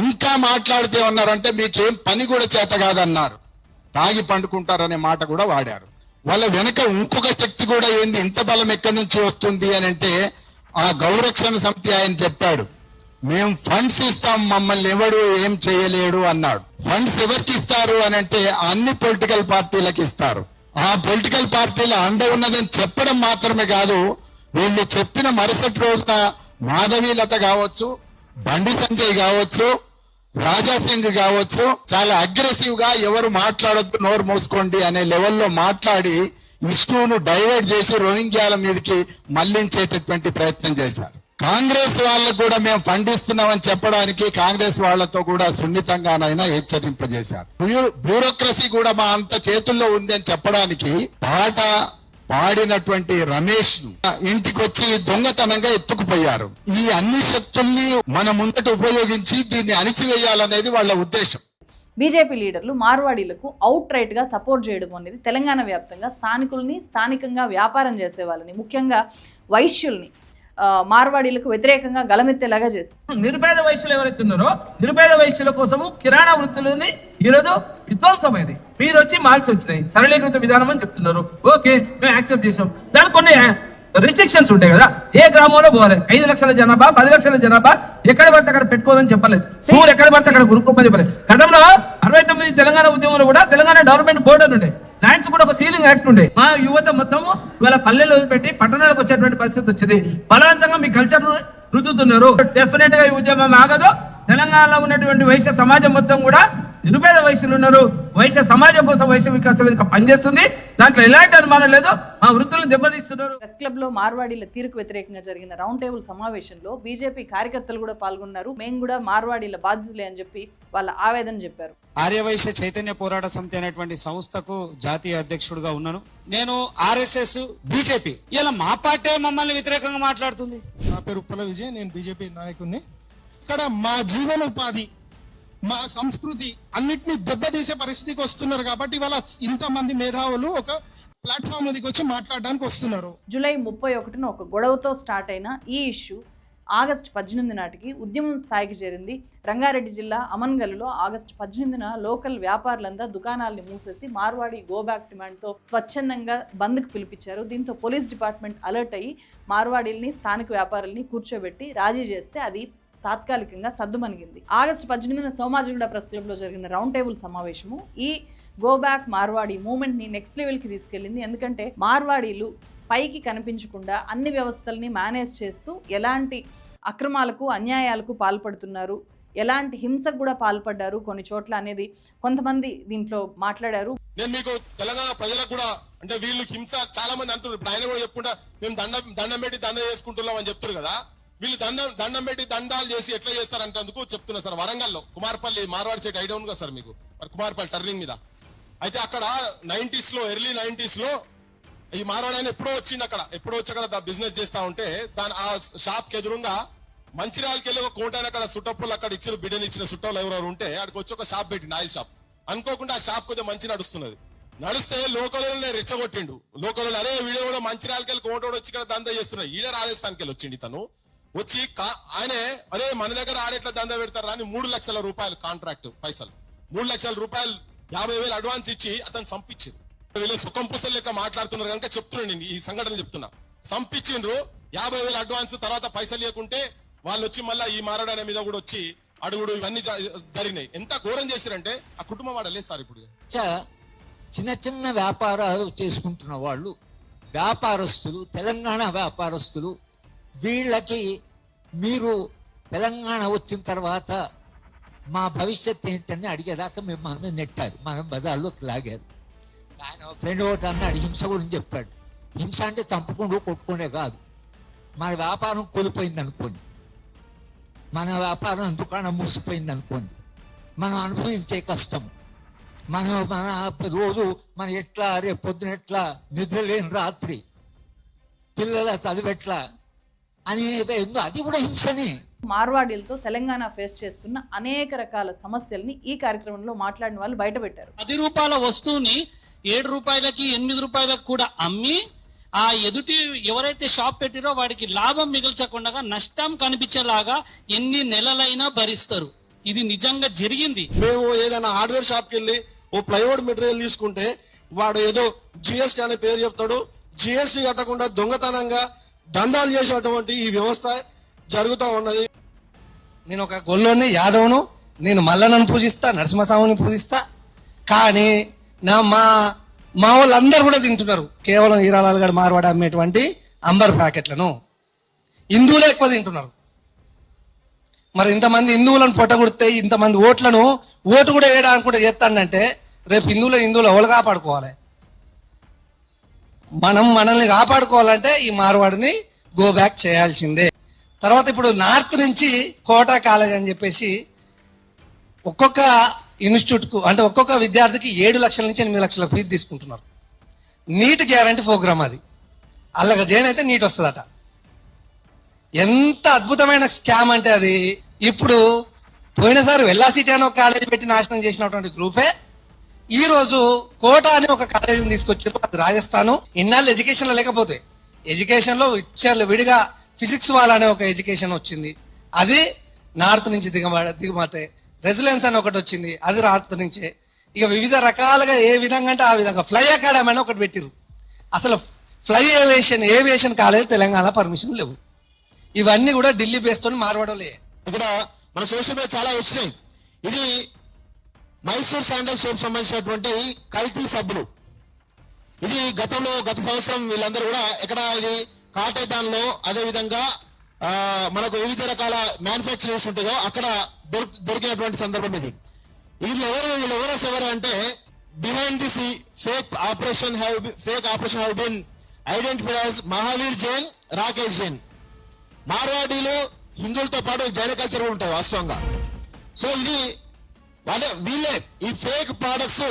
Speaker 4: ఇంకా మాట్లాడితే ఉన్నారంటే మీకేం పని కూడా చేత కాదన్నారు, తాగి పండుకుంటారనే మాట కూడా వాడారు. వాళ్ళ వెనక ఇంకొక శక్తి కూడా ఏంది, ఇంత బలం ఎక్కడి నుంచి వస్తుంది అని అంటే, ఆ గౌరక్షణ సమితి ఆయన చెప్పాడు, మేము ఫండ్స్ ఇస్తాం, మమ్మల్ని ఎవడు ఏం చేయలేడు అన్నాడు. ఫండ్స్ ఎవరికి ఇస్తారు అని అంటే అన్ని పొలిటికల్ పార్టీలకు ఇస్తారు. ఆ పొలిటికల్ పార్టీల అండ ఉన్నదని చెప్పడం మాత్రమే కాదు, వీళ్ళు చెప్పిన మరుసటి రోజున మాధవీలత కావచ్చు, బండి సంజయ్ కావచ్చు, రాజాసింగ్ కావచ్చు, చాలా అగ్రెసివ్ గా ఎవరు మాట్లాడొద్దు నోరు మూసుకోండి అనే లెవెల్లో మాట్లాడి ఇష్యూను డైవర్ట్ చేసి రోహింగ్యాల మీదకి మళ్లించేటటువంటి ప్రయత్నం చేశారు. కాంగ్రెస్ వాళ్ళకు కూడా మేము ఫండ్ ఇస్తున్నామని చెప్పడానికి కాంగ్రెస్ వాళ్లతో కూడా సున్నితంగానైనా హెచ్చరింపజేశారు. బ్యూరోక్రసీ కూడా మా అంత చేతుల్లో ఉంది అని చెప్పడానికి పాట పాడినటువంటి రమేష్ ను ఇంటికి వచ్చి దొంగతనంగా ఎత్తుకుపోయారు. ఈ అన్ని శక్తుల్ని మన ముందట ఉపయోగించి దీన్ని అణిచివేయాలనేది వాళ్ళ ఉద్దేశం.
Speaker 1: బీజేపీ లీడర్లు మార్వాడీలకు అవుట్ రైట్ గా సపోర్ట్ చేయడం అనేది తెలంగాణ వ్యాప్తంగా స్థానికుల్ని, స్థానికంగా వ్యాపారం చేసే వాళ్ళని, ముఖ్యంగా వైశ్యుల్ని మార్వాడీలకు వ్యతిరేకంగా గలమెత్తేలాగా చేస్తారు.
Speaker 9: నిరుపేద వైశ్యులు ఎవరైతే ఉన్నారో నిరుపేద వైశ్యుల కోసము కిరాణా వృత్తులని ఈరోజు విధ్వంసమైంది. మీరు వచ్చి మార్క్స్ వచ్చినాయి, సరళీకృత విధానం అని చెప్తున్నారు. ఓకే, మేము యాక్సెప్ట్ చేసాం. దానికి కొన్ని రిస్ట్రిక్షన్స్ ఉంటాయి కదా. ఏ గ్రామంలో పోవాలి, 5 లక్షల జనాభా, 10 లక్షల జనాభా, ఎక్కడ పడితే అక్కడ పెట్టుకోవాలని చెప్పలేదు. ఊరు ఎక్కడ పడితే అక్కడ గురుకోమని చెప్పలేదు. గతంలో 69 తెలంగాణ ఉద్యమంలో కూడా తెలంగాణ గవర్నమెంట్ బోర్డర్ ఉండే, ల్యాండ్స్ కూడా ఒక సీలింగ్ యాక్ట్ ఉండే. మా యువత మొత్తం ఇవాళ పల్లెలు వదిలిపెట్టి పట్టణాలకు వచ్చేటువంటి పరిస్థితి వచ్చింది. బలవంతంగా మీ కల్చర్ రుద్దుతున్నారు. డెఫినెట్ గా ఈ ఉద్యమం ఆగదు. తెలంగాణలో ఉన్నటువంటి వైశ్య సమాజం మొత్తం కూడా నిరుపేద వైశ్యులు ఉన్నారు. వైశ్య సమాజం కోసం వైశ్య వికాస వేదిక పనిచేస్తుంది. దాంట్లో ఎలాంటి అనుమానం లేదు. ఆ వృత్తులను దెబ్బతీస్తున్నారు.
Speaker 1: ప్రెస్ క్లబ్ లో మార్వాడీల తీరుకు వ్యతిరేకంగా జరిగిన రౌండ్ టేబుల్ సమావేశంలో బీజేపీ కార్యకర్తలు కూడా పాల్గొన్నారు. మేము కూడా మార్వాడీల బాధితులే అని చెప్పి వాళ్ళ ఆవేదన చెప్పారు.
Speaker 17: ఆర్యవైశ్య చైతన్య పోరాట సమితి అనేటువంటి సంస్థకు జాతీయ అధ్యక్షుడిగా ఉన్నాను నేను. RSS, బీజేపీ ఇలా మా పార్టీ మమ్మల్ని వ్యతిరేకంగా మాట్లాడుతుంది.
Speaker 4: నా పేరు ఉప్పల విజయ్, నేను బీజేపీ నాయకుడిని. ఇక్కడ మా జీవనోపాధి, మా సంస్కృతి అన్నిటిని దెబ్బతీసే పరిస్థితికి వస్తున్నారు. కాబట్టి ఇవాళ ఇంతమంది మేధావులు ఒక ప్లాట్ఫామ్ మీదకి వచ్చి మాట్లాడడానికి వస్తున్నారు.
Speaker 1: జూలై 31న ఒక గొడవతో స్టార్ట్ అయిన ఈ ఇష్యూ ఆగస్టు 18 నాటికి ఉద్యమం స్థాయికి చేరింది. రంగారెడ్డి జిల్లా అమన్గల్లో ఆగస్టు 18న లోకల్ వ్యాపారులంతా దుకాణాలని మూసేసి మార్వాడి గోబ్యాక్ డిమాండ్తో స్వచ్ఛందంగా బంద్కు పిలిపించారు. దీంతో పోలీస్ డిపార్ట్మెంట్ అలర్ట్ అయ్యి మార్వాడీల్ని, స్థానిక వ్యాపారుల్ని కూర్చోబెట్టి రాజీ చేస్తే అది తాత్కాలికంగా సద్దుమణిగింది. ఆగస్టు 18న సోమాజిగూడ ప్రెస్ క్లబ్లో జరిగిన రౌండ్ టేబుల్ సమావేశము ఈ గోబ్యాక్ మార్వాడి మూమెంట్ని నెక్స్ట్ లెవెల్కి తీసుకెళ్ళింది. ఎందుకంటే మార్వాడీలు పైకి కనిపించకుండా అన్ని వ్యవస్థల్ని మేనేజ్ చేస్తూ ఎలాంటి అక్రమాలకు, అన్యాయాలకు పాల్పడుతున్నారు, ఎలాంటి హింసకు కూడా పాల్పడ్డారు కొన్ని చోట్ల అనేది కొంతమంది దీంట్లో మాట్లాడారు.
Speaker 4: నేను మీకు తెలంగాణ ప్రజలకు కూడా అంటే వీళ్ళు హింస చాలా మంది అంటారు. ఇప్పుడు ఆయన కూడా చెప్పుకుంటా మేము దండం పెట్టి దండ చేసుకుంటున్నాం అని చెప్తారు కదా. వీళ్ళు దండం పెట్టి దండాలు చేసి ఎట్లా చేస్తారంటందుకు చెప్తున్నా సార్. వరంగల్లో కుమార్పల్లి మార్వాడి సైడ్ ఐడియా ఉంది కదా సార్ మీకు, కుమార్పల్లి టర్నింగ్ మీద. అయితే అక్కడ 90s లో ఎర్లీ 90s లో ఈ మార్వాడి ఆయన ఎప్పుడో వచ్చింది, ఎప్పుడో వచ్చి అక్కడ బిజినెస్ చేస్తా ఉంటే దాని ఆ షాప్ కి ఎదురుగా మంచిర్యాలకి వెళ్ళి ఒక కోట అక్కడ సుట్టప్పులు అక్కడ ఇచ్చిన బిడ్డలు ఇచ్చిన చుట్టాలు ఎవరెవరు ఉంటే అక్కడికి వచ్చి ఒక షాప్ పెట్టిండు, ఆయిల్ షాప్. అనుకోకుండా ఆ షాప్ కొద్దిగా మంచి నడుస్తున్నది. నడిస్తే లోకల్లోనే రెచ్చగొట్టిండు. లోకల్ అరే వీడియో కూడా మంచిర్యాలకి వెళ్ళి కోట వచ్చి ఇక్కడ దందా చేస్తున్నాయి. ఈడ రాజస్థాన్కి వెళ్ళి వచ్చింది తను. వచ్చి ఆయనే అరే మన దగ్గర ఆడెట్లా దందా పెడతారా అని 3 లక్షల రూపాయలు కాంట్రాక్ట్ పైసలు, 3 లక్షల రూపాయలు 50,000 అడ్వాన్స్ ఇచ్చి అతను సంపించింది. వీళ్ళు సుఖం పుసలు లెక్క మాట్లాడుతున్నారు కనుక చెప్తున్నాను నేను ఈ సంఘటన చెప్తున్నా. సంపించిండ్రు 50,000 అడ్వాన్స్, తర్వాత పైసలు ఇవ్వకుంటే వాళ్ళు వచ్చి మళ్ళీ ఈ మారడాని మీద కూడా వచ్చి అడుగుడు ఇవన్నీ జరిగినాయి. ఎంత ఘోరం చేశారంటే ఆ కుటుంబం వాడలేదు సార్. ఇప్పుడు
Speaker 7: చిన్న చిన్న వ్యాపారాలు చేసుకుంటున్న వాళ్ళు, వ్యాపారస్తులు, తెలంగాణ వ్యాపారస్తులు, వీళ్ళకి మీరు తెలంగాణ వచ్చిన తర్వాత మా భవిష్యత్ ఏంటని అడిగేదాకా మేము మనం నెట్టారు, మనం బజార్లోకి లాగారు. ఆయన ఫ్రెండ్ ఒకటి అన్నాడు, హింస గురించి చెప్పాడు. హింస అంటే చంపుకుంటూ కొట్టుకునే కాదు. మన వ్యాపారం కూలిపోయింది అనుకోండి, మన వ్యాపారం దుకాణం మూసిపోయింది అనుకోండి, మనం అనుభవించే కష్టం, మన రోజు మన ఎట్లా రేపు పొద్దున ఎట్లా నిద్ర లేని రాత్రి, పిల్లల చదివెట్లా అనేది అది కూడా హింసని.
Speaker 1: మార్వాడీలతో తెలంగాణ ఫేస్ చేస్తున్న అనేక రకాల సమస్యల్ని ఈ కార్యక్రమంలో మాట్లాడిన వాళ్ళు బయటపెట్టారు.
Speaker 18: 10 రూపాయల వస్తువుని 7 రూపాయలకి 8 రూపాయలకు కూడా అమ్మి ఆ ఎదుటి ఎవరైతే షాప్ పెట్టిరో వాడికి లాభం మిగిల్చకుండా నష్టం కనిపించేలాగా ఎన్ని నెలలైనా భరిస్తారు. ఇది నిజంగా జరిగింది.
Speaker 19: మేము ఏదైనా హార్డ్వేర్ షాప్కి వెళ్ళి ఓ ప్లైవుడ్ మెటీరియల్ తీసుకుంటే వాడు ఏదో జిఎస్టీ అనే పేరు చెప్తాడు. జిఎస్టీ కట్టకుండా దొంగతనంగా దందాలు చేసేటువంటి ఈ వ్యవస్థ జరుగుతూ ఉన్నది.
Speaker 5: నేను ఒక గొల్లోని యాదవ్ను, నేను మల్లన్నను పూజిస్తా, నరసింహస్వామిని పూజిస్తా. కానీ మా వాళ్ళందరూ కూడా తింటున్నారు కేవలం హీరాలాల్ గడ్ మార్వాడ అమ్మేటువంటి అంబర్ ప్యాకెట్లను. హిందువులే ఎక్కువ తింటున్నారు. మరి ఇంతమంది హిందువులను పొట్టగొడితే ఇంతమంది ఓటు కూడా వేయడానికి కూడా చేస్తానంటే రేపు హిందువులు ఎవరు కాపాడుకోవాలి? మనల్ని కాపాడుకోవాలంటే ఈ మార్వాడిని గో బ్యాక్ చేయాల్సిందే. తర్వాత ఇప్పుడు నార్త్ నుంచి కోటా కాలేజ్ అని చెప్పేసి ఒక్కొక్క ఇన్స్టిట్యూట్కు అంటే ఒక్కొక్క విద్యార్థికి 7 లక్షల నుంచి 8 లక్షల ఫీజు తీసుకుంటున్నారు. నీట్ గ్యారంటీ ప్రోగ్రామ్ అది. అల్లగా జైన్ అయితే నీట్ వస్తుందట. ఎంత అద్భుతమైన స్కామ్ అంటే అది. ఇప్పుడు పోయినసారి వెల్లాసిటీ అని ఒక కాలేజీ పెట్టి నాశనం చేసినటువంటి గ్రూపే ఈరోజు కోటా అని ఒక కాలేజీని తీసుకొచ్చారు. అది రాజస్థాన్. ఇన్నాళ్ళు ఎడ్యుకేషన్లో లేకపోతే ఎడ్యుకేషన్లో ఇచ్చారు విడిగా ఫిజిక్స్ వాళ్ళ అనే ఒక ఎడ్యుకేషన్ వచ్చింది. అది నార్త్ నుంచి దిగుమటే. రెసిలెన్స్ అని ఒకటి వచ్చింది, అది నార్త్ నుంచే. ఇక వివిధ రకాలుగా ఏ విధంగా అంటే ఆ విధంగా ఫ్లై అకాడమీ అని ఒకటి పెట్టిరు. అసలు fly aviation college Telangana permission లేవు. ఇవన్నీ కూడా ఢిల్లీ బేస్తో మార్వడలే.
Speaker 4: ఇక్కడ మన సోషల్ మీడియా చాలా వచ్చినాయి. ఇది మైసూర్ శాండల్ సోప్ సంబంధించినటువంటి కల్తీ సబ్బులు. ఇది గత సంవత్సరం వీళ్ళందరూ కూడా ఎక్కడ ఇది కాటేదాన్లో అదే విధంగా మనకు వివిధ రకాల మ్యానుఫ్యాక్చరింగ్స్ ఉంటుందో అక్కడ దొరికినటువంటి సందర్భం ఇది. వీళ్ళు ఎవరు అంటే behind this fake operation have been identified as Mahavir Jain, Rakesh Jain. మార్వాడీలు హిందువులతో పాటు జైన కల్చర్ కూడా ఉంటాయి వాస్తవంగా. సో ఇది వీళ్ళే ఈ ఫేక్ ప్రొడక్ట్స్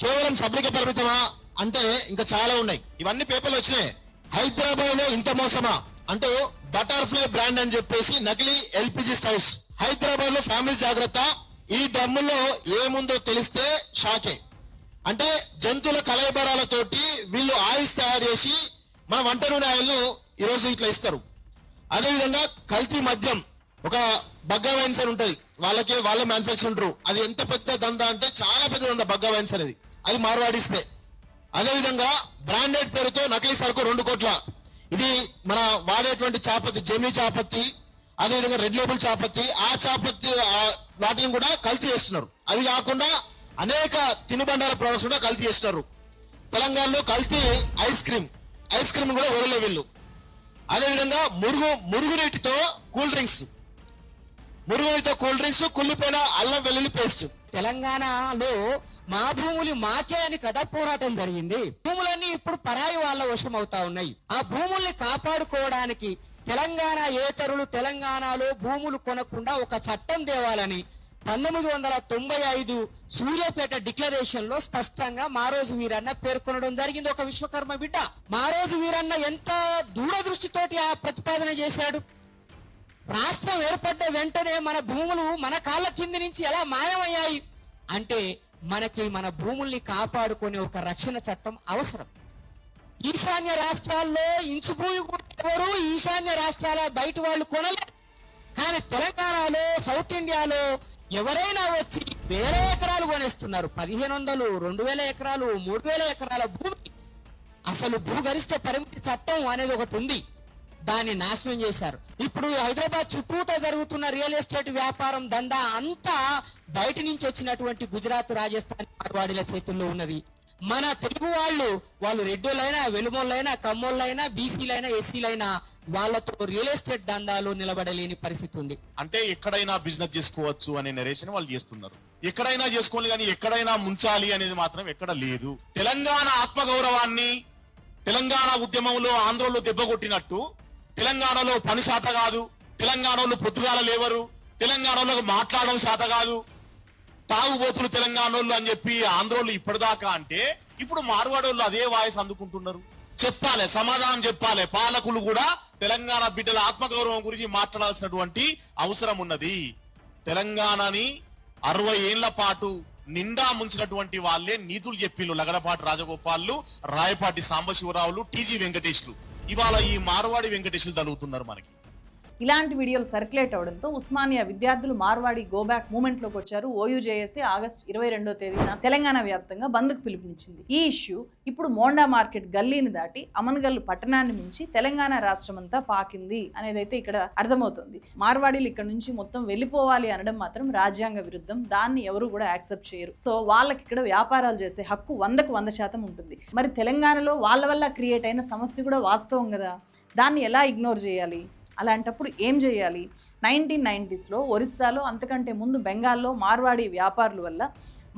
Speaker 4: కేవలం సబ్లికే పరిమితమా అంటే ఇంకా చాలా ఉన్నాయి. ఇవన్నీ పేపర్లు వచ్చినాయి. హైదరాబాద్ లో ఇంత మోసమా అంటూ బటర్ఫ్లై బ్రాండ్ అని చెప్పేసి నకిలీ ఎల్పిజి స్టవ్స్. హైదరాబాద్ లో ఫ్యామిలీ జాగ్రత్త. ఈ డ్రమ్ముల్లో ఏముందో తెలిస్తే షాకే. అంటే జంతువుల కలయబరాలతోటి వీళ్ళు ఆయిల్స్ తయారు చేసి మన వంట నూనె ఆయిల్ ఈరోజు ఇట్లా ఇస్తారు. అదేవిధంగా కల్తీ మద్యం, ఒక బగ్గా వైన్స్ అని ఉంటది, వాళ్ళే మ్యానుఫ్యాక్చర్ ఉంటారు. అది ఎంత పెద్ద దందా అంటే చాలా పెద్ద దందా బగ్గా వైన్స్ అనేది. అది మార్వాడిస్తే. అదేవిధంగా బ్రాండెడ్ పేరుతో నకిలీ సరుకు 2 కోట్ల. ఇది మన వాడేటువంటి చాపత్తి, జెమినీ చాపత్తి, అదేవిధంగా రెడ్ లేబుల్ చాపత్తి, ఆ చాపత్తి వాటిని కూడా కల్తీ చేస్తున్నారు. అది కాకుండా అనేక తినుబండాల ప్రొడక్ట్స్ కూడా కల్తీ చేస్తున్నారు. తెలంగాణలో కల్తీ ఐస్ క్రీమ్ కూడా వదలే వీళ్ళు. అదేవిధంగా మురుగునీటితో కూల్ డ్రింక్స్,
Speaker 17: మురుగునితో కూల్ డ్రింక్స్, కుళ్ళిపోయిన అల్లం వెల్లుల్లి పేస్ట్.
Speaker 7: తెలంగాణలో మా భూములు మాకే అని కదా పోరాటం జరిగింది. భూములన్నీ ఇప్పుడు పరాయి వాళ్ళ వశం అవుతా ఉన్నాయి. ఆ భూముల్ని కాపాడుకోవడానికి తెలంగాణ ఏతరులు తెలంగాణలో భూములు కొనకుండా ఒక చట్టం తేవాలని 1995 సూర్యాపేట డిక్లరేషన్ లో స్పష్టంగా మారోజు వీరన్న పేర్కొనడం జరిగింది. ఒక విశ్వకర్మ బిడ్డ మారోజు వీరన్న ఎంత దూరదృష్టితోటి ఆ ప్రతిపాదన చేశాడు. రాష్ట్రం ఏర్పడ్డ వెంటనే మన భూములు మన కాళ్ళ కింది నుంచి ఎలా మాయమయ్యాయి అంటే మనకి మన భూముల్ని కాపాడుకునే ఒక రక్షణ చట్టం అవసరం. ఈశాన్య రాష్ట్రాల్లో ఇంచు భూమి ఎవరు ఈశాన్య రాష్ట్రాల బయట వాళ్ళు కొనలేరు. కానీ తెలంగాణలో సౌత్ ఇండియాలో ఎవరైనా వచ్చి 1000 ఎకరాలు కొనేస్తున్నారు. 1500, 2000 ఎకరాలు, 3000 ఎకరాల భూమి. అసలు భూగరిష్ట పరిమితి చట్టం అనేది ఒకటి ఉంది, దాన్ని నాశనం చేశారు. ఇప్పుడు హైదరాబాద్ చుట్టూతో జరుగుతున్న రియల్ ఎస్టేట్ వ్యాపారం దందా అంతా బయట నుంచి వచ్చినటువంటి గుజరాత్, రాజస్థాన్, మార్వాడీల చేతుల్లో ఉన్నది. మన తెలుగు వాళ్ళు రెడ్డోళ్ళైనా, వెలుమోళ్ళైనా, కమ్మోళ్ళైనా, బీసీలైనా, ఎస్సీలైనా వాళ్ళతో రియల్ ఎస్టేట్ దందాలు నిలబడలేని పరిస్థితి ఉంది.
Speaker 4: అంటే ఎక్కడైనా బిజినెస్ చేసుకోవచ్చు అనే నరేషన్ వాళ్ళు చేస్తున్నారు. ఎక్కడైనా చేసుకోవాలి కానీ ఎక్కడైనా ముంచాలి అనేది మాత్రం ఎక్కడ లేదు. తెలంగాణ ఆత్మగౌరవాన్ని తెలంగాణ ఉద్యమంలో ఆంధ్రలో దెబ్బ కొట్టినట్టు తెలంగాణలో పని శాత కాదు, తెలంగాణలో పొద్దుగాల లేవరు, తెలంగాణలో మాట్లాడడం శాత కాదు, తాగుబోతులు తెలంగాణోళ్ళు అని చెప్పి ఆంధ్రోళ్ళు ఇప్పటిదాకా అంటే ఇప్పుడు మార్వాడోళ్ళు అదే వాయిస్ అందుకుంటున్నారు. చెప్పాలి, సమాధానం చెప్పాలి. పాలకులు కూడా తెలంగాణ బిడ్డల ఆత్మగౌరవం గురించి మాట్లాడాల్సినటువంటి అవసరం ఉన్నది. తెలంగాణని 60 ఏళ్ల పాటు నిండా ముంచినటువంటి వాళ్ళే నీతులు చెప్పిళ్ళు. లగడపాటి రాజగోపాల్లు, రాయపాటి సాంబశివరావులు, టీజీ వెంకటేష్లు. ఇవాళ ఈ మార్వాడి వెంకటేష్లు తలుగుతున్నారు మనకి.
Speaker 1: ఇలాంటి వీడియోలు సర్క్యులేట్ అవడంతో ఉస్మానియా విద్యార్థులు మార్వాడి గోబ్యాక్ మూవ్మెంట్లోకి వచ్చారు. ఓయూజేఏసీ ఆగస్టు 22వ తేదీన తెలంగాణ వ్యాప్తంగా బంద్కు పిలుపునిచ్చింది. ఈ ఇష్యూ ఇప్పుడు మోండా మార్కెట్ గల్లీని దాటి అమన్గల్ పట్టణాన్ని మించి తెలంగాణ రాష్ట్రం అంతా పాకింది అనేదైతే ఇక్కడ అర్థమవుతుంది. మార్వాడీలు ఇక్కడ నుంచి మొత్తం వెళ్ళిపోవాలి అనడం మాత్రం రాజ్యాంగ విరుద్ధం. దాన్ని ఎవరు కూడా యాక్సెప్ట్ చేయరు. సో వాళ్ళకి ఇక్కడ వ్యాపారాలు చేసే హక్కు 100కు 100% ఉంటుంది. మరి తెలంగాణలో వాళ్ళ వల్ల క్రియేట్ అయిన సమస్య కూడా వాస్తవం కదా, దాన్ని ఎలా ఇగ్నోర్ చేయాలి? అలాంటప్పుడు ఏం చేయాలి? 1990sలో ఒరిస్సాలో, అంతకంటే ముందు బెంగాల్లో మార్వాడీ వ్యాపారుల వల్ల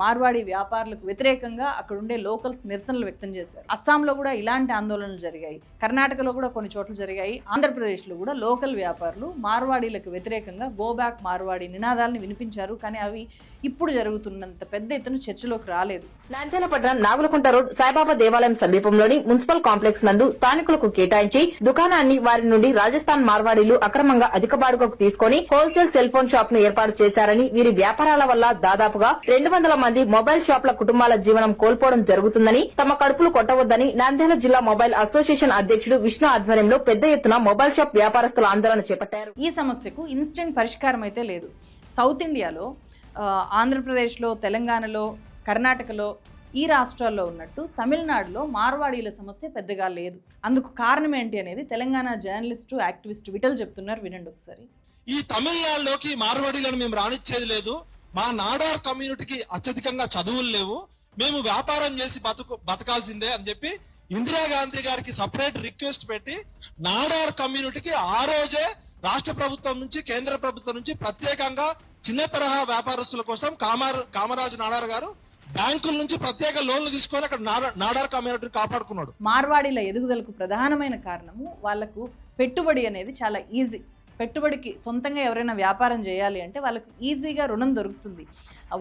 Speaker 1: మార్వాడీ వ్యాపారులకు వ్యతిరేకంగా అక్కడ ఉండే లోకల్స్ నిరసనలు వ్యక్తం చేశారు. అస్సాంలో కూడా ఇలాంటి ఆందోళనలు జరిగాయి. కర్ణాటకలో కూడా కొన్ని చోట్ల జరిగాయి. ఆంధ్రప్రదేశ్లో కూడా లోకల్ వ్యాపారులు మార్వాడీలకు వ్యతిరేకంగా గో బ్యాక్ మార్వాడీ నినాదాలను వినిపించారు. కానీ అవి ఇప్పుడు జరుగుతున్నంత పెద్ద ఎత్తున చర్చలోకి రాలేదు.
Speaker 20: నంద్యాల పట్టణం నాగులకుంట రోడ్ సాయిబాబా దేవాలయం సమీపంలోని మున్సిపల్ కాంప్లెక్స్ నందు స్థానికులకు కేటాయించి దుకాణాన్ని వారి నుండి రాజస్థాన్ మార్వాడీలు అక్రమంగా అధిక బాడుగకు తీసుకుని హోల్సేల్ సెల్ ఫోన్ షాప్ ను ఏర్పాటు చేశారని, వీరి వ్యాపారాల వల్ల దాదాపుగా 200 మంది మొబైల్ షాప్ల కుటుంబాల జీవనం కోల్పోవడం జరుగుతుందని, తమ కడుపులు కొట్టవద్దని నంద్యాల జిల్లా మొబైల్ అసోసియేషన్ అధ్యక్షుడు విష్ణు ఆధ్వర్యంలో పెద్ద ఎత్తున మొబైల్ షాప్ వ్యాపారస్తుల ఆందోళన చేపట్టారు.
Speaker 1: ఈ సమస్యకు ఇన్స్టెంట్ పరిష్కారం అయితే లేదు. సౌత్ ఇండియాలో ఆంధ్రప్రదేశ్లో, తెలంగాణలో, కర్ణాటకలో, ఈ రాష్ట్రాల్లో ఉన్నట్టు తమిళనాడులో మార్వాడీల సమస్య పెద్దగా లేదు. అందుకు కారణం ఏంటి అనేది తెలంగాణ జర్నలిస్టు, యాక్టివిస్ట్ విఠల్ చెప్తున్నారు. వినండి ఒకసారి.
Speaker 17: ఈ తమిళనాడులోకి మార్వాడీలను మేము రానిచ్చేది లేదు. మా నాడార్ కమ్యూనిటీకి అత్యధికంగా చదువులు లేవు, మేము వ్యాపారం చేసి బతకాల్సిందే అని చెప్పి ఇందిరాగాంధీ గారికి సపరేట్ రిక్వెస్ట్ పెట్టి నాడార్ కమ్యూనిటీకి ఆ రోజే రాష్ట్ర ప్రభుత్వం నుంచి, కేంద్ర ప్రభుత్వం నుంచి ప్రత్యేకంగా చిన్న తరహా వ్యాపారస్తుల కోసం కామరాజు నాడార్ గారు బ్యాంకుల నుంచి ప్రత్యేక లోన్లు తీసుకొని అక్కడ నాడార్ కమ్యూనిటీని కాపాడుకున్నాడు.
Speaker 1: మార్వాడీల ఎదుగుదలకు ప్రధానమైన కారణము వాళ్లకు పెట్టుబడి అనేది చాలా ఈజీ. పెట్టుబడికి సొంతంగా ఎవరైనా వ్యాపారం చేయాలి అంటే వాళ్ళకు ఈజీగా రుణం దొరుకుతుంది,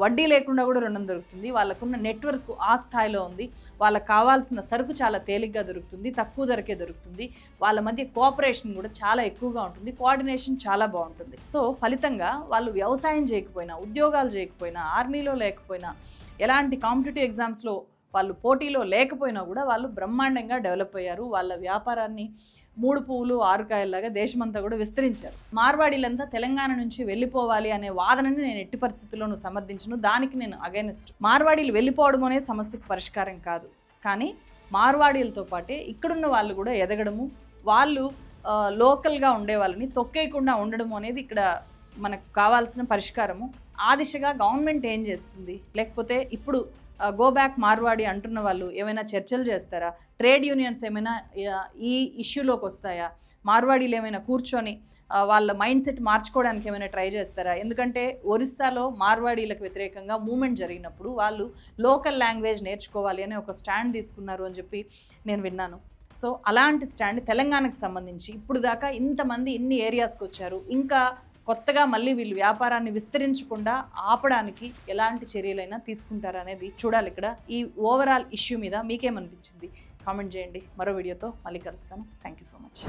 Speaker 1: వడ్డీ లేకుండా కూడా రుణం దొరుకుతుంది. వాళ్ళకున్న నెట్వర్క్ ఆ స్థాయిలో ఉంది. వాళ్ళకు కావాల్సిన సరుకు చాలా తేలిగ్గా దొరుకుతుంది, తక్కువ ధరకే దొరుకుతుంది. వాళ్ళ మధ్య కోఆపరేషన్ కూడా చాలా ఎక్కువగా ఉంటుంది, కోఆర్డినేషన్ చాలా బాగుంటుంది. సో ఫలితంగా వాళ్ళు వ్యవసాయం చేయకపోయినా, ఉద్యోగాలు చేయకపోయినా, ఆర్మీలో లేకపోయినా, ఎలాంటి కాంపిటేటివ్ ఎగ్జామ్స్లో వాళ్ళు పోటీలో లేకపోయినా కూడా వాళ్ళు బ్రహ్మాండంగా డెవలప్ అయ్యారు. వాళ్ళ వ్యాపారాన్ని 3 పువ్వులు 6 కాయల్లాగా దేశమంతా కూడా విస్తరించారు. మార్వాడీలంతా తెలంగాణ నుంచి వెళ్ళిపోవాలి అనే వాదనని నేను ఎట్టి పరిస్థితుల్లోనూ సమర్థించను. దానికి నేను అగైనెస్ట్. మార్వాడీలు వెళ్ళిపోవడం అనే సమస్యకు పరిష్కారం కాదు. కానీ మార్వాడీలతో పాటే ఇక్కడున్న వాళ్ళు కూడా ఎదగడము, వాళ్ళు లోకల్గా ఉండే వాళ్ళని తొక్కేయకుండా ఉండడము అనేది ఇక్కడ మనకు కావాల్సిన పరిష్కారము. ఆ దిశగా గవర్నమెంట్ ఏం చేస్తుంది, లేకపోతే ఇప్పుడు గో బ్యాక్ మార్వాడి అంటున్న వాళ్ళు ఏమైనా చర్చలు చేస్తారా, ట్రేడ్ యూనియన్స్ ఏమైనా ఈ ఇష్యూలోకి వస్తాయా, మార్వాడీలు ఏమైనా కూర్చొని వాళ్ళ మైండ్ సెట్ మార్చుకోవడానికి ఏమైనా ట్రై చేస్తారా? ఎందుకంటే ఒరిస్సాలో మార్వాడీలకు వ్యతిరేకంగా మూమెంట్ జరిగినప్పుడు వాళ్ళు లోకల్ లాంగ్వేజ్ నేర్చుకోవాలి అనే ఒక స్టాండ్ తీసుకున్నారు అని చెప్పి నేను విన్నాను. సో అలాంటి స్టాండ్ తెలంగాణకు సంబంధించి ఇప్పుడు దాకా ఇంతమంది ఇన్ని ఏరియాస్కి వచ్చారు, ఇంకా కొత్తగా మళ్ళీ వీళ్ళు వ్యాపారాన్ని విస్తరించకుండా ఆపడానికి ఎలాంటి చర్యలైనా తీసుకుంటారనేది చూడాలి. ఇక్కడ ఈ ఓవరాల్ ఇష్యూ మీద మీకేమనిపించింది కామెంట్ చేయండి. మరో వీడియోతో మళ్ళీ కలుస్తాను. Thank you so much.